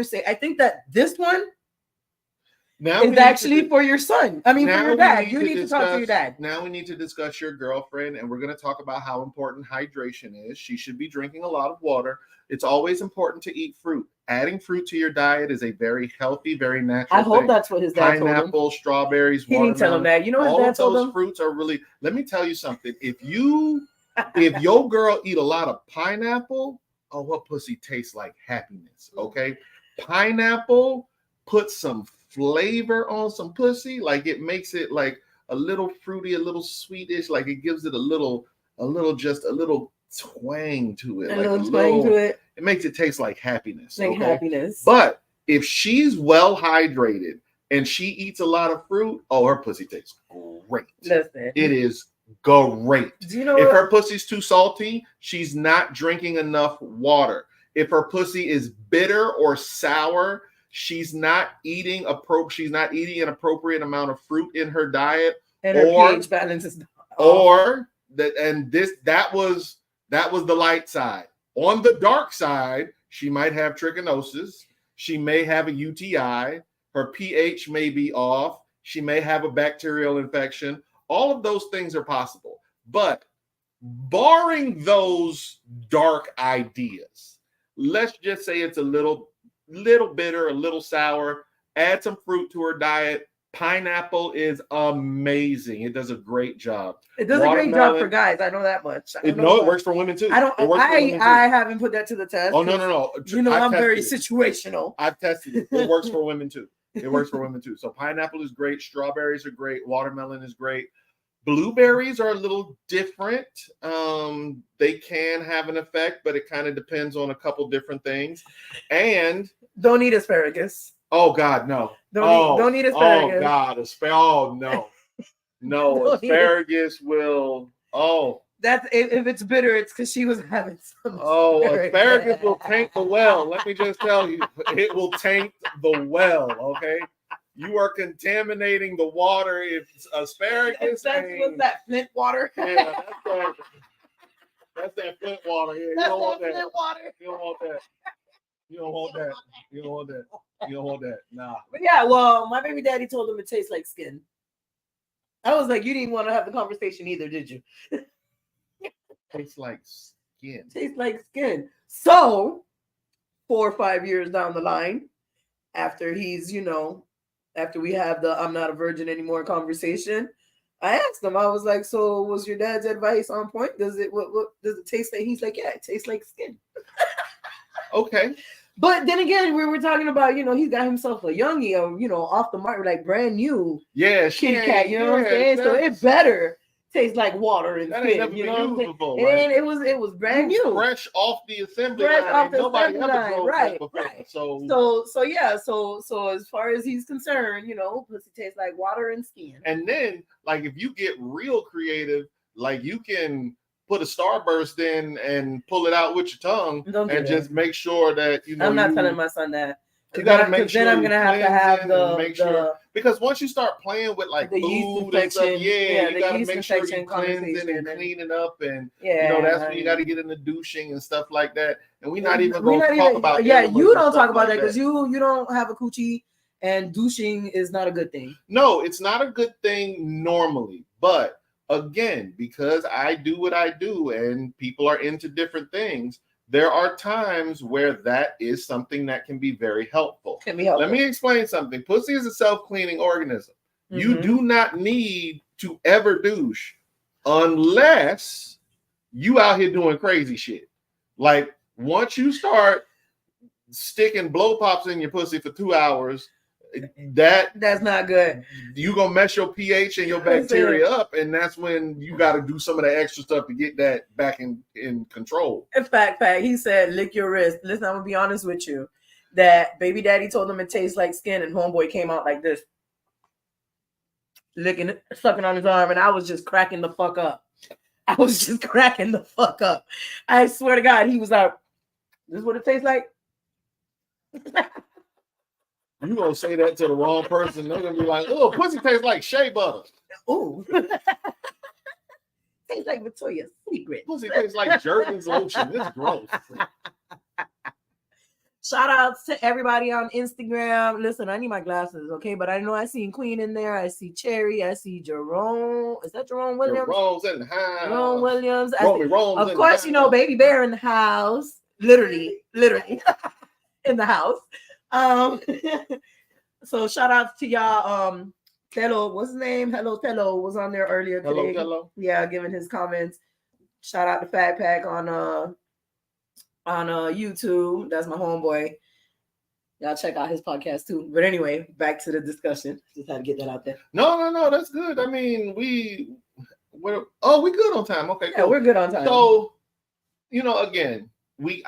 A: is actually for your son. I mean, for your dad. You need to talk to your dad.
B: Now we need to discuss your girlfriend, and we're going to talk about how important hydration is. She should be drinking a lot of water. It's always important to eat fruit. Adding fruit to your diet is a very healthy, very natural thing.
A: I hope that's what his dad told him.
B: Pineapple, strawberries,
A: watermelon. He didn't tell him that. You know what his dad told him?
B: All of those fruits are really, let me tell you something. If your girl eat a lot of pineapple, oh, her pussy tastes like happiness, okay? Pineapple puts some flavor on some pussy. Like, it makes it like a little fruity, a little sweetish. Like it gives it a little twang to it.
A: A
B: Like
A: little twang to it.
B: It makes it taste like happiness.
A: Like happiness.
B: But if she's well hydrated and she eats a lot of fruit, oh, her pussy tastes great.
A: Listen.
B: It is great.
A: Do you know
B: if
A: what?
B: her pussy's too salty, she's not drinking enough water. If her pussy is bitter or sour, she's not eating an appropriate amount of fruit in her diet.
A: And her pH balance is
B: off. That was the light side. On the dark side, she might have trichinosis. She may have a UTI. Her pH may be off. She may have a bacterial infection. All of those things are possible. But barring those dark ideas, let's just say it's a little bitter, a little sour. Add some fruit to her diet. Pineapple is amazing. It does a great job.
A: It does a great job for guys. I know that much.
B: It works for women too.
A: I haven't put that to the test.
B: Oh, no.
A: You know, I'm very situational.
B: I've tested it. It works for women too. It works for women too. So pineapple is great. Strawberries are great. Watermelon is great. Blueberries are a little different. They can have an effect, but it kind of depends on a couple different things. And
A: don't eat asparagus.
B: Oh God, no.
A: Don't eat asparagus.
B: Oh God, no. No, asparagus will. Oh.
A: That's if it's bitter, it's because she was having some.
B: Oh, asparagus will taint the well. Let me just tell you, it will taint the well. Okay, you are contaminating the water. If asparagus,
A: what's that Flint water?
B: Yeah, that's that Flint water. Yeah, you don't want that.
A: Flint water.
B: You don't want that. You don't want that. You don't want that. You don't want that. Nah.
A: But yeah, well, my baby daddy told him it tastes like skin. I was like, you didn't want to have the conversation either, did you?
B: Tastes like skin.
A: Tastes like skin. So 4 or 5 years down the line, after he's, after we have the I'm not a virgin anymore conversation, I asked him, I was like, so was your dad's advice on point? Does it what does it taste like? He's like, yeah, it tastes like skin.
B: Okay.
A: But then again, we were talking about, he's got himself a youngie, off the market, like brand new.
B: Yeah,
A: kitty cat, you know what I'm saying? So it better taste like water and skin. You know what I'm saying?
B: Before,
A: right? It was brand new.
B: Fresh off the assembly line. Nobody ever drove that before.
A: Right.
B: So
A: as far as he's concerned, pussy tastes like water and skin.
B: And then, like, if you get real creative, like you can put a starburst in and pull it out with your tongue and just make sure that
A: I'm not telling my son that.
B: You gotta make sure.
A: Then I'm gonna have to have the
B: because once you start playing with like
A: the
B: food
A: yeast
B: and stuff,
A: you
B: gotta make sure you cleanse it and clean it up, and that's when you gotta get into douching and stuff like that. And we're not even gonna talk about
A: you don't talk about that because you don't have a coochie, and douching is not a good thing.
B: No, it's not a good thing normally, but again, because I do what I do and people are into different things, there are times where that is something that can be very helpful. Let me explain something. Pussy is a self-cleaning organism. Mm-hmm. You do not need to ever douche unless you out here doing crazy shit. Like once you start sticking blow pops in your pussy for 2 hours, that's not good. You're gonna mess your pH and your bacteria up, and that's when you got to do some of the extra stuff to get that back in control.
A: In fact, he said, lick your wrist. Listen, I'm gonna be honest with you. That baby daddy told him it tastes like skin, and homeboy came out like this, licking it, sucking on his arm, and I was just cracking the fuck up. I swear to God, he was like, "This is what it tastes like."
B: You gonna say that to the wrong person? They're gonna be like, "Oh, pussy tastes like shea butter."
A: Ooh, tastes like Victoria's Secret.
B: Pussy tastes like Jergens lotion. It's gross.
A: Shout out to everybody on Instagram. Listen, I need my glasses, okay? But I know I seen Queen in there. I see Cherry. I see Jerome. Is that Jerome Williams?
B: Jerome's in the house.
A: Jerome Williams.
B: Rome's
A: of course, Baby Bear in the house. Literally in the house. So shout out to y'all. Tello, what's his name? Hello Tello was on there earlier today.
B: Hello Tello.
A: Yeah, giving his comments. Shout out to Fat Pack on YouTube. That's my homeboy. Y'all check out his podcast too. But anyway, back to the discussion. Just had to get that out there.
B: No, that's good. I mean, we good on time. Okay,
A: Yeah,
B: cool.
A: we're good on time.
B: So, again,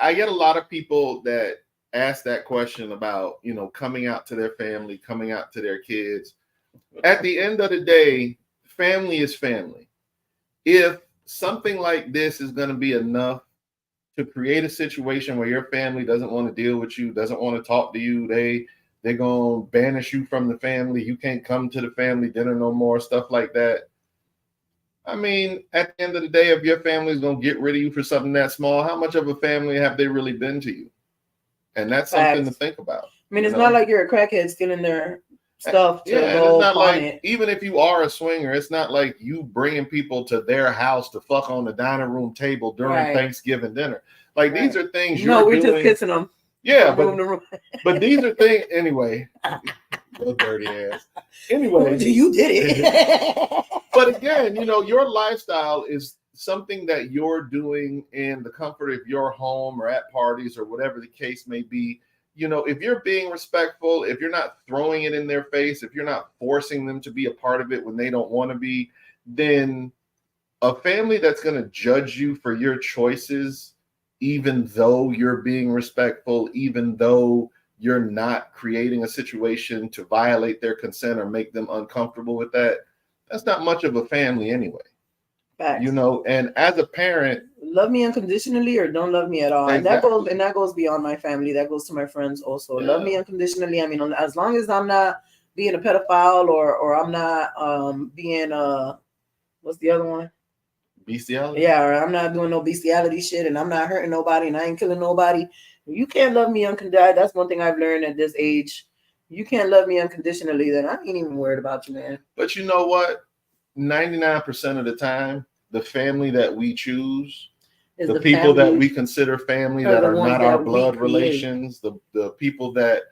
B: I get a lot of people that ask that question about, coming out to their family, coming out to their kids. At the end of the day, family is family. If something like this is going to be enough to create a situation where your family doesn't want to deal with you, doesn't want to talk to you, they're going to banish you from the family, you can't come to the family dinner no more, stuff like that. I mean, at the end of the day, if your family is going to get rid of you for something that small, how much of a family have they really been to you? And that's something to think about.
A: I mean, it's not like you're a crackhead stealing their stuff to
B: and
A: go
B: it's not
A: pawn
B: like,
A: it.
B: even if you are a swinger, it's not like you bringing people to their house to fuck on the dining room table during Thanksgiving dinner. Like, these are things you're
A: we're
B: doing.
A: just kissing them.
B: Yeah, but these are things anyway. Your dirty ass. Anyway,
A: you did it.
B: But again, your lifestyle is something that you're doing in the comfort of your home or at parties or whatever the case may be. If you're being respectful, if you're not throwing it in their face, if you're not forcing them to be a part of it when they don't want to be, then a family that's going to judge you for your choices, even though you're being respectful, even though you're not creating a situation to violate their consent or make them uncomfortable with that, that's not much of a family anyway.
A: Facts.
B: And as a parent,
A: love me unconditionally or don't love me at all.
B: Exactly.
A: And that goes beyond my family. That goes to my friends also. Yeah. Love me unconditionally. I mean, as long as I'm not being a pedophile or I'm not being what's the other one?
B: Bestiality.
A: Yeah, or I'm not doing no bestiality shit and I'm not hurting nobody and I ain't killing nobody. You can't love me unconditionally. That's one thing I've learned at this age. You can't love me unconditionally, then I ain't even worried about you, man.
B: But you know what? 99% of the time, the family that we choose, the people that we consider family that are not our blood relations, the people that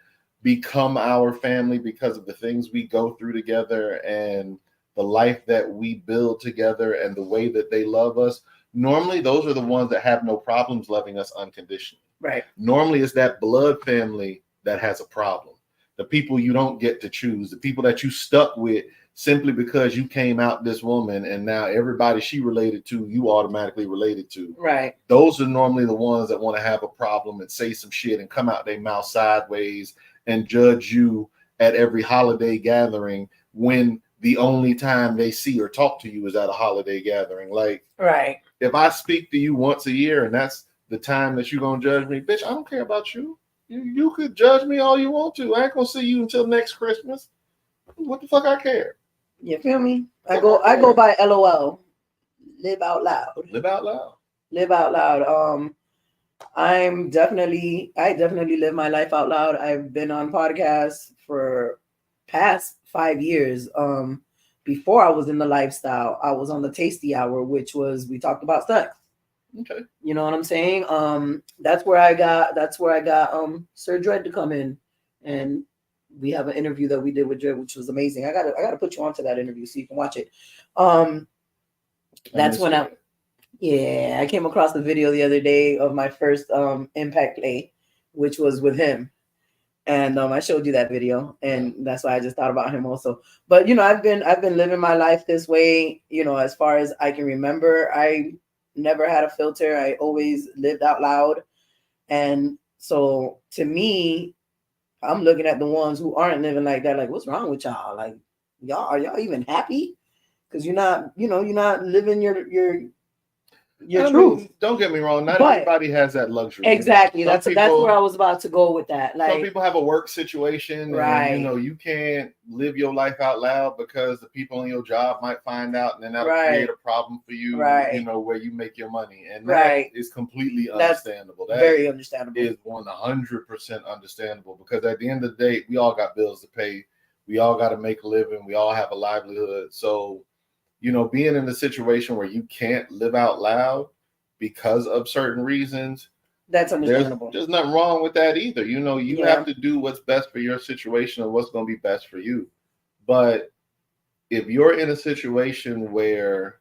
B: become our family because of the things we go through together and the life that we build together and the way that they love us, normally those are the ones that have no problems loving us unconditionally.
A: Right.
B: Normally it's that blood family that has a problem. The people you don't get to choose, the people that you stuck with simply because you came out this woman and now everybody she related to, you automatically related to.
A: Right.
B: Those are normally the ones that want to have a problem and say some shit and come out their mouth sideways and judge you at every holiday gathering when the only time they see or talk to you is at a holiday gathering. Like,
A: right.
B: If I speak to you once a year and that's the time that you're going to judge me, bitch, I don't care about you. You could judge me all you want to. I ain't gonna see you until next Christmas. What the fuck I care?
A: You feel me? I go by LOL. Live out loud.
B: Live out loud.
A: Live out loud. I definitely live my life out loud. I've been on podcasts for past 5 years. Before I was in the lifestyle, I was on the Tasty Hour, which was we talked about sex.
B: Okay.
A: You know what I'm saying? That's where I got Sir Dredd to come in, and we have an interview that we did with Dredd, which was amazing. I gotta put you onto that interview so you can watch it. That's when I came across the video the other day of my first impact play, which was with him. And I showed you that video, and that's why I just thought about him also. But I've been living my life this way, as far as I can remember. I never had a filter. I always lived out loud. And so to me, I'm looking at the ones who aren't living like that. Like, what's wrong with y'all? Like, are y'all even happy? Because you're not living your truth.
B: Don't get me wrong. Not everybody has that luxury.
A: Exactly. That's where I was about to go with that. Like,
B: some people have a work situation,
A: right?
B: And, you can't live your life out loud because the people on your job might find out, and then that'll create a problem for you.
A: Right.
B: Where you make your money, and that is completely understandable. That's
A: very understandable.
B: Is 100% understandable because at the end of the day, we all got bills to pay. We all got to make a living. We all have a livelihood. So, being in a situation where you can't live out loud because of certain reasons,
A: that's understandable.
B: There's nothing wrong with that either. You have to do what's best for your situation and what's going to be best for you. But if you're in a situation where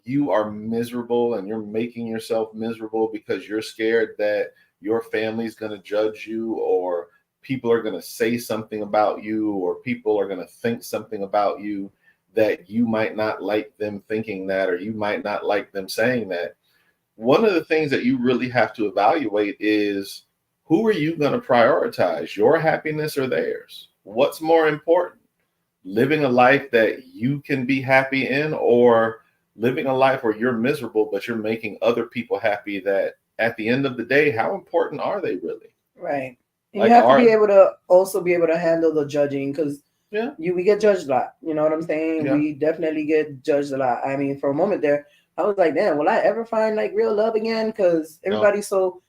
B: you are miserable and you're making yourself miserable because you're scared that your family's going to judge you or people are going to say something about you, or people are going to think something about you that you might not like them thinking that, or you might not like them saying that. One of the things that you really have to evaluate is, who are you going to prioritize, your happiness or theirs? What's more important? Living a life that you can be happy in, or living a life where you're miserable, but you're making other people happy, that at the end of the day, how important are they really?
A: Right. And
B: Like,
A: you have to be able to also be able to handle the judging, because
B: yeah,
A: we get judged a lot. You know what I'm saying?
B: Yeah.
A: We definitely get judged a lot. I mean, for a moment there, I was like, damn, will I ever find like real love again? Because everybody's so.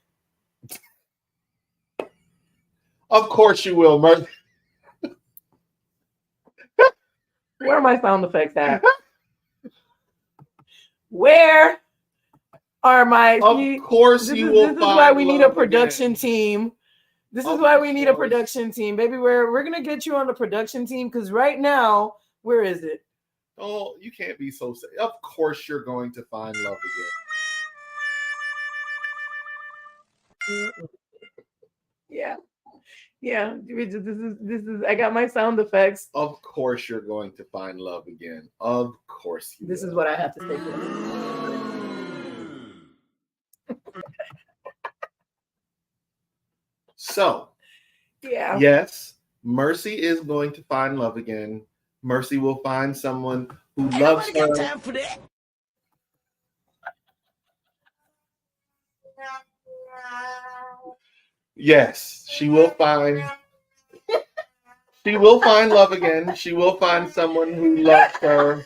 B: Of course you will, Mercy.
A: Where are my sound effects at? Where are my?
B: Of course you will.
A: This is why we need a production team. This is why we need a production team, baby. We're gonna get you on the production team, because right now, where is it?
B: Oh, you can't be so sad. Of course you're going to find love again.
A: Yeah. Yeah, this is. I got my sound effects.
B: Of course you're going to find love again. Of course you
A: This
B: will.
A: is what I have to say for this.
B: So,
A: yeah,
B: yes, Mercy is going to find love again. Mercy will find someone who loves her. Got time for that. Yes, she will find. She will find love again. She will find someone who loves her,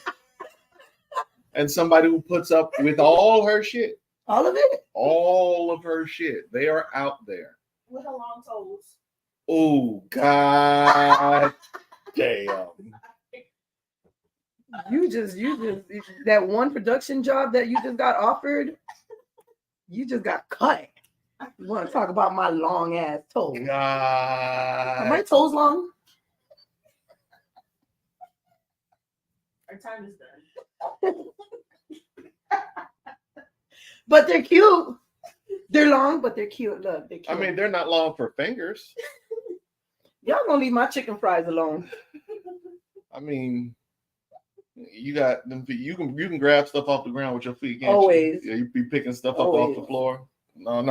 B: and somebody who puts up with all her shit.
A: All of it?
B: All of her shit. They are out there.
C: With her long toes.
B: Oh, God damn.
A: You just that one production job that you just got offered, you just got cut. You want to talk about my long ass toes?
B: God.
A: Are my toes long?
C: Our time is done.
A: But they're cute. They're long, but they're cute. Look, they're cute.
B: I mean, they're not long for fingers.
A: Y'all gonna leave my chicken fries alone.
B: I mean, you got them feet. You can grab stuff off the ground with your feet, can't
A: Always.
B: you? Yeah, you be picking stuff up off the floor. No.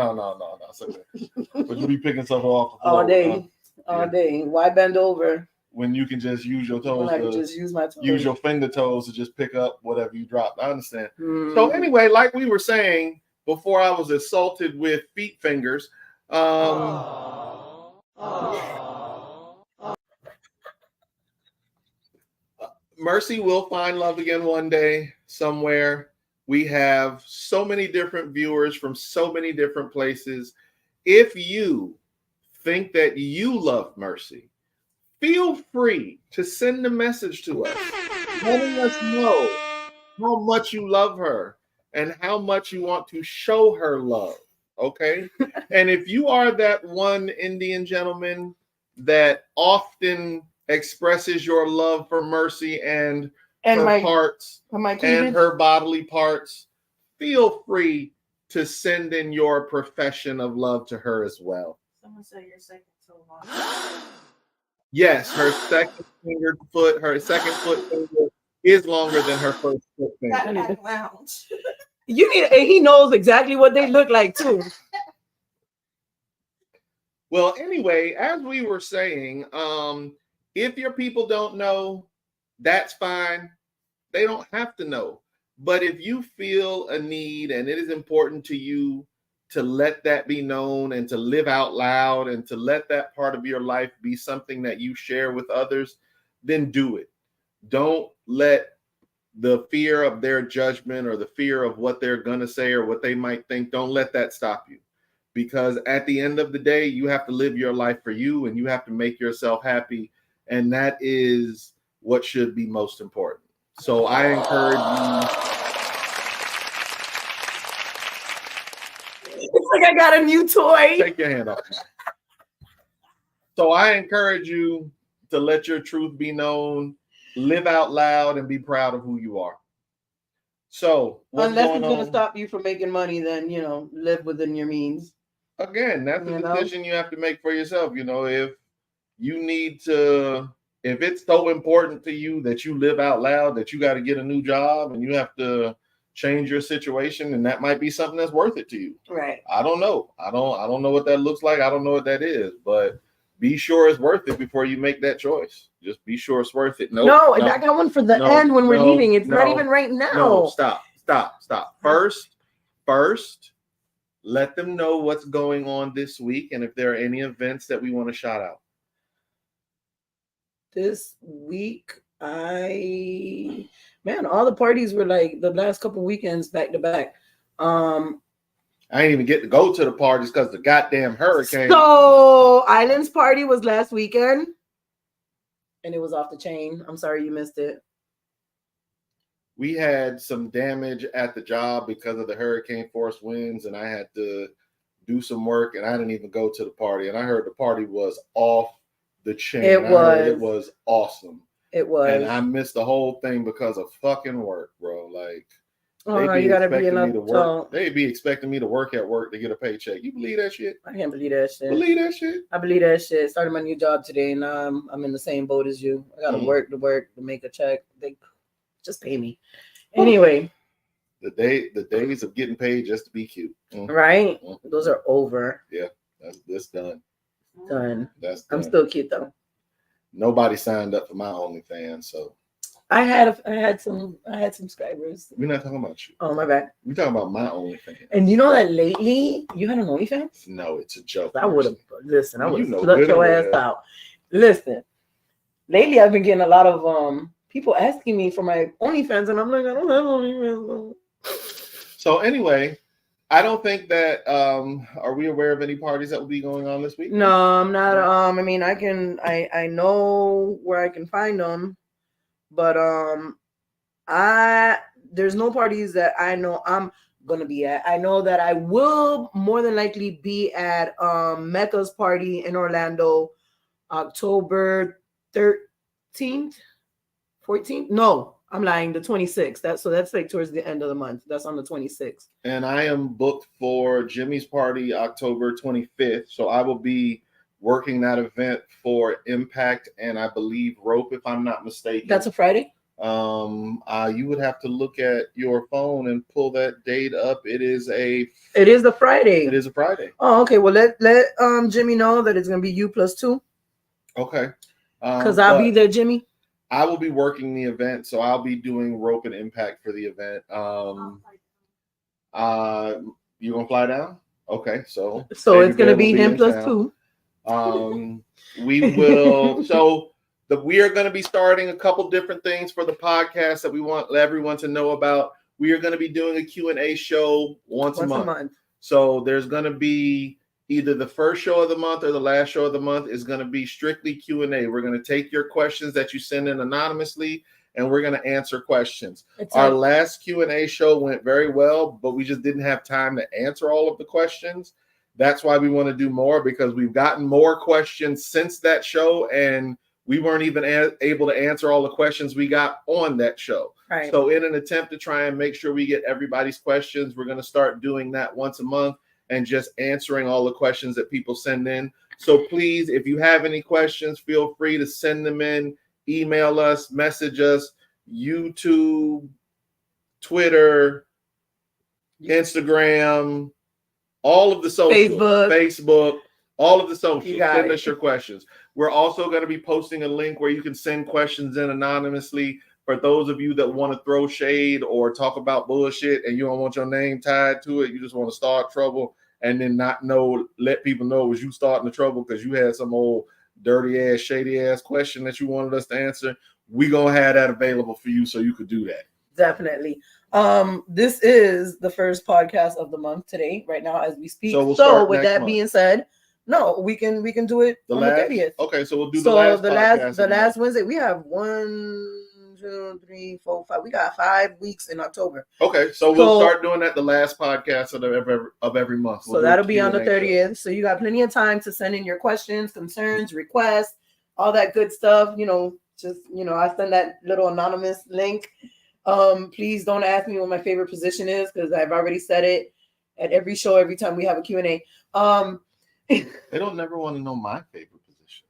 B: But you be picking stuff off the floor
A: all day. All day. Why bend over
B: when you can just use your toes?
A: When I can just use my toes.
B: Use your finger toes to just pick up whatever you drop. I understand. So anyway, like we were saying before, I was assaulted with feet fingers. Mercy will find love again one day somewhere. We have so many different viewers from so many different places. If you think that you love Mercy, feel free to send a message to us, letting us know how much you love her and how much you want to show her love. Okay. And if you are that one Indian gentleman that often expresses your love for Mercy and her parts and her bodily parts, feel free to send in your profession of love to her as well.
C: Someone said your second toe long.
B: Yes, her second foot finger is longer than her first foot finger.
C: Lounge.
A: You need. He knows exactly what they look like too.
B: Well, anyway, as we were saying, if your people don't know, that's fine. They don't have to know. But if you feel a need and it is important to you to let that be known and to live out loud and to let that part of your life be something that you share with others, then do it. Don't let the fear of their judgment or the fear of what they're going to say or what they might think, don't let that stop you. Because at the end of the day, you have to live your life for you and you have to make yourself happy. And that is what should be most important. So I encourage you.
A: It's like I got a new toy.
B: Take your hand off. So I encourage you to let your truth be known, live out loud, and be proud of who you are. So
A: unless it's going to stop you from making money, then, live within your means.
B: Again, that's a decision you have to make for yourself. If you need to, if it's so important to you that you live out loud that you got to get a new job and you have to change your situation, and that might be something that's worth it to you.
A: Right.
B: I don't know. I don't know what that looks like. I don't know what that is, but be sure it's worth it before you make that choice. Just be sure it's worth it.
A: No, I got one for the end when we're leaving. It's not even right now.
B: No, stop. First, let them know what's going on this week and if there are any events that we want to shout out.
A: This week, all the parties were like the last couple weekends back to back.
B: I didn't even get to go to the parties because the goddamn hurricane.
A: So Islands party was last weekend, and it was off the chain. I'm sorry you missed it.
B: We had some damage at the job because of the hurricane force winds, and I had to do some work, and I didn't even go to the party. And I heard the party was off the chain. It was awesome.
A: It was.
B: And I missed the whole thing because of fucking work, bro. Like,
A: you gotta be in a
B: work. They'd be expecting me to work at work to get a paycheck. You believe that shit?
A: I can't believe that shit.
B: I
A: believe that shit. Started my new job today, and I'm in the same boat as you. I gotta work to make a check. They just pay me. Anyway.
B: The days of getting paid just to be cute.
A: Right? Those are over.
B: Yeah, that's done.
A: Done.
B: That's done.
A: I'm still cute though.
B: Nobody signed up for my OnlyFans, so
A: I had some subscribers.
B: We're not talking about you.
A: Oh, my bad.
B: We're talking about my OnlyFans.
A: And you know that lately you had an OnlyFans?
B: No, it's a joke.
A: I would have flipped your ass out. Listen, lately I've been getting a lot of people asking me for my OnlyFans, and I'm like, I don't have OnlyFans.
B: So anyway, I don't think that are we aware of any parties that will be going on this week?
A: No, I'm not. I mean, I know where I can find them, but there's no parties that I know I'm gonna be at. I know that I will more than likely be at Mecca's party in Orlando, October 13th, 14th. No, I'm lying. The 26th. That's like towards the end of the month. That's on the 26th.
B: And I am booked for Jimmy's party October 25th. So I will be working that event for Impact and I believe Rope, if I'm not mistaken.
A: That's a Friday?
B: You would have to look at your phone and pull that date up. It is the Friday. It is a Friday.
A: Oh, okay. Well, let Jimmy know that it's gonna be you plus 2.
B: Okay.
A: Because I'll be there, Jimmy.
B: I will be working the event, so I'll be doing Rope and Impact for the event. You gonna fly down? Okay, so
A: it's gonna be him plus 2.
B: We will. We are going to be starting a couple different things for the podcast that we want everyone to know about. We are going to be doing a Q&A show once a month. So there's going to be either the first show of the month or the last show of the month is going to be strictly Q&A. We're going to take your questions that you send in anonymously, and we're going to answer questions. Our last Q&A show went very well, but we just didn't have time to answer all of the questions. That's why we want to do more, because we've gotten more questions since that show, and we weren't even able to answer all the questions we got on that show.
A: Right.
B: So in an attempt to try and make sure we get everybody's questions, we're going to start doing that once a month and just answering all the questions that people send in. So please, if you have any questions, feel free to send them in, email us, message us, YouTube, Twitter, Instagram, all of the social, Facebook, all of the social. Send us your questions. We're also going to be posting a link where you can send questions in anonymously for those of you that want to throw shade or talk about bullshit and you don't want your name tied to it. You just want to start trouble and then let people know it was you starting the trouble because you had some old dirty ass, shady ass question that you wanted us to answer. We're going to have that available for you so you could do that.
A: Definitely. This is the first podcast of the month today, right now as we speak.
B: So with
A: that being said, no, we can do it on the 30th.
B: Okay, so we'll do the last
A: Wednesday. We have 1, 2, 3, 4, 5. We got 5 weeks in October.
B: Okay, so we'll start doing that the last podcast of every month.
A: So that'll be on the 30th. So you got plenty of time to send in your questions, concerns, requests, all that good stuff. I send that little anonymous link. Please don't ask me what my favorite position is because I've already said it at every show, every time we have a Q&A.
B: They don't never want to know my favorite position.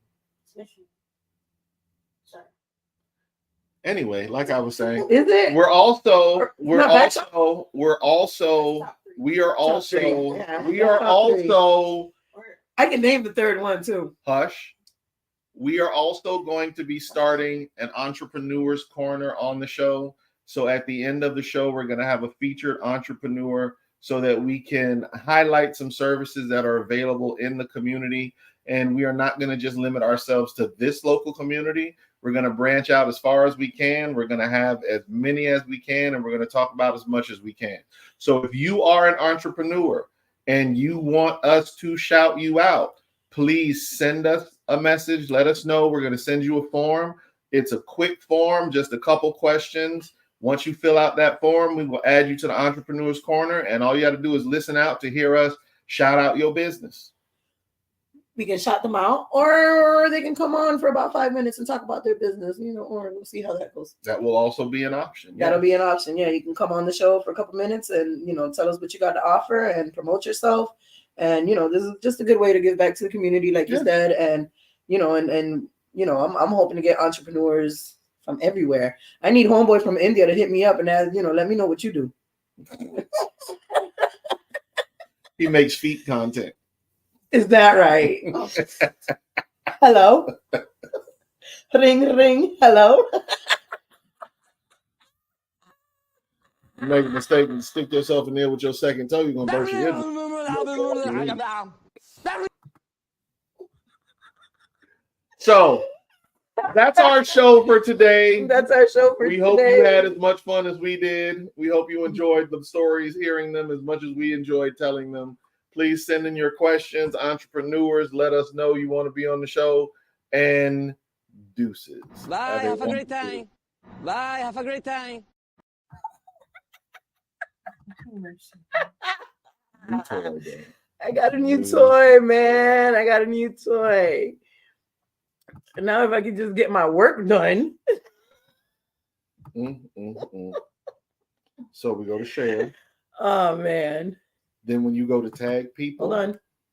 B: Anyway, like I was saying,
A: Is it?
B: we're also
A: Top three. Yeah, top three. I can name the third one too.
B: Hush. We are also going to be starting an entrepreneur's corner on the show. So at the end of the show, we're going to have a featured entrepreneur so that we can highlight some services that are available in the community. And we are not going to just limit ourselves to this local community. We're going to branch out as far as we can. We're going to have as many as we can, and we're going to talk about as much as we can. So if you are an entrepreneur and you want us to shout you out, please send us a message. Let us know. We're going to send you a form. It's a quick form, just a couple questions. Once you fill out that form, we will add you to the Entrepreneur's Corner, and all you have to do is listen out to hear us shout out your business.
A: We can shout them out, or they can come on for about 5 minutes and talk about their business, or we'll see how that goes.
B: That will also be an option.
A: That'll be an option. Yeah, you can come on the show for a couple minutes and, tell us what you got to offer and promote yourself. And, this is just a good way to give back to the community, like you said. And, I'm hoping to get entrepreneurs from everywhere. I need homeboy from India to hit me up and ask, let me know what you do.
B: He makes feet content.
A: Is that right? Hello? Ring, ring. Hello?
B: You make a mistake and stick yourself in there with your second toe, you're going to burst your hip. So, that's our show for today. We hope you had as much fun as we did. We hope you enjoyed the stories, hearing them as much as we enjoyed telling them. Please send in your questions, entrepreneurs. Let us know you want to be on the show. And deuces.
D: Bye. Have a great time. Bye. Have a great time.
A: I got a new toy, man. I got a new toy. And now if I could just get my work done.
B: So we go to share.
A: Oh, man.
B: Then when you go to tag people.
A: Hold on.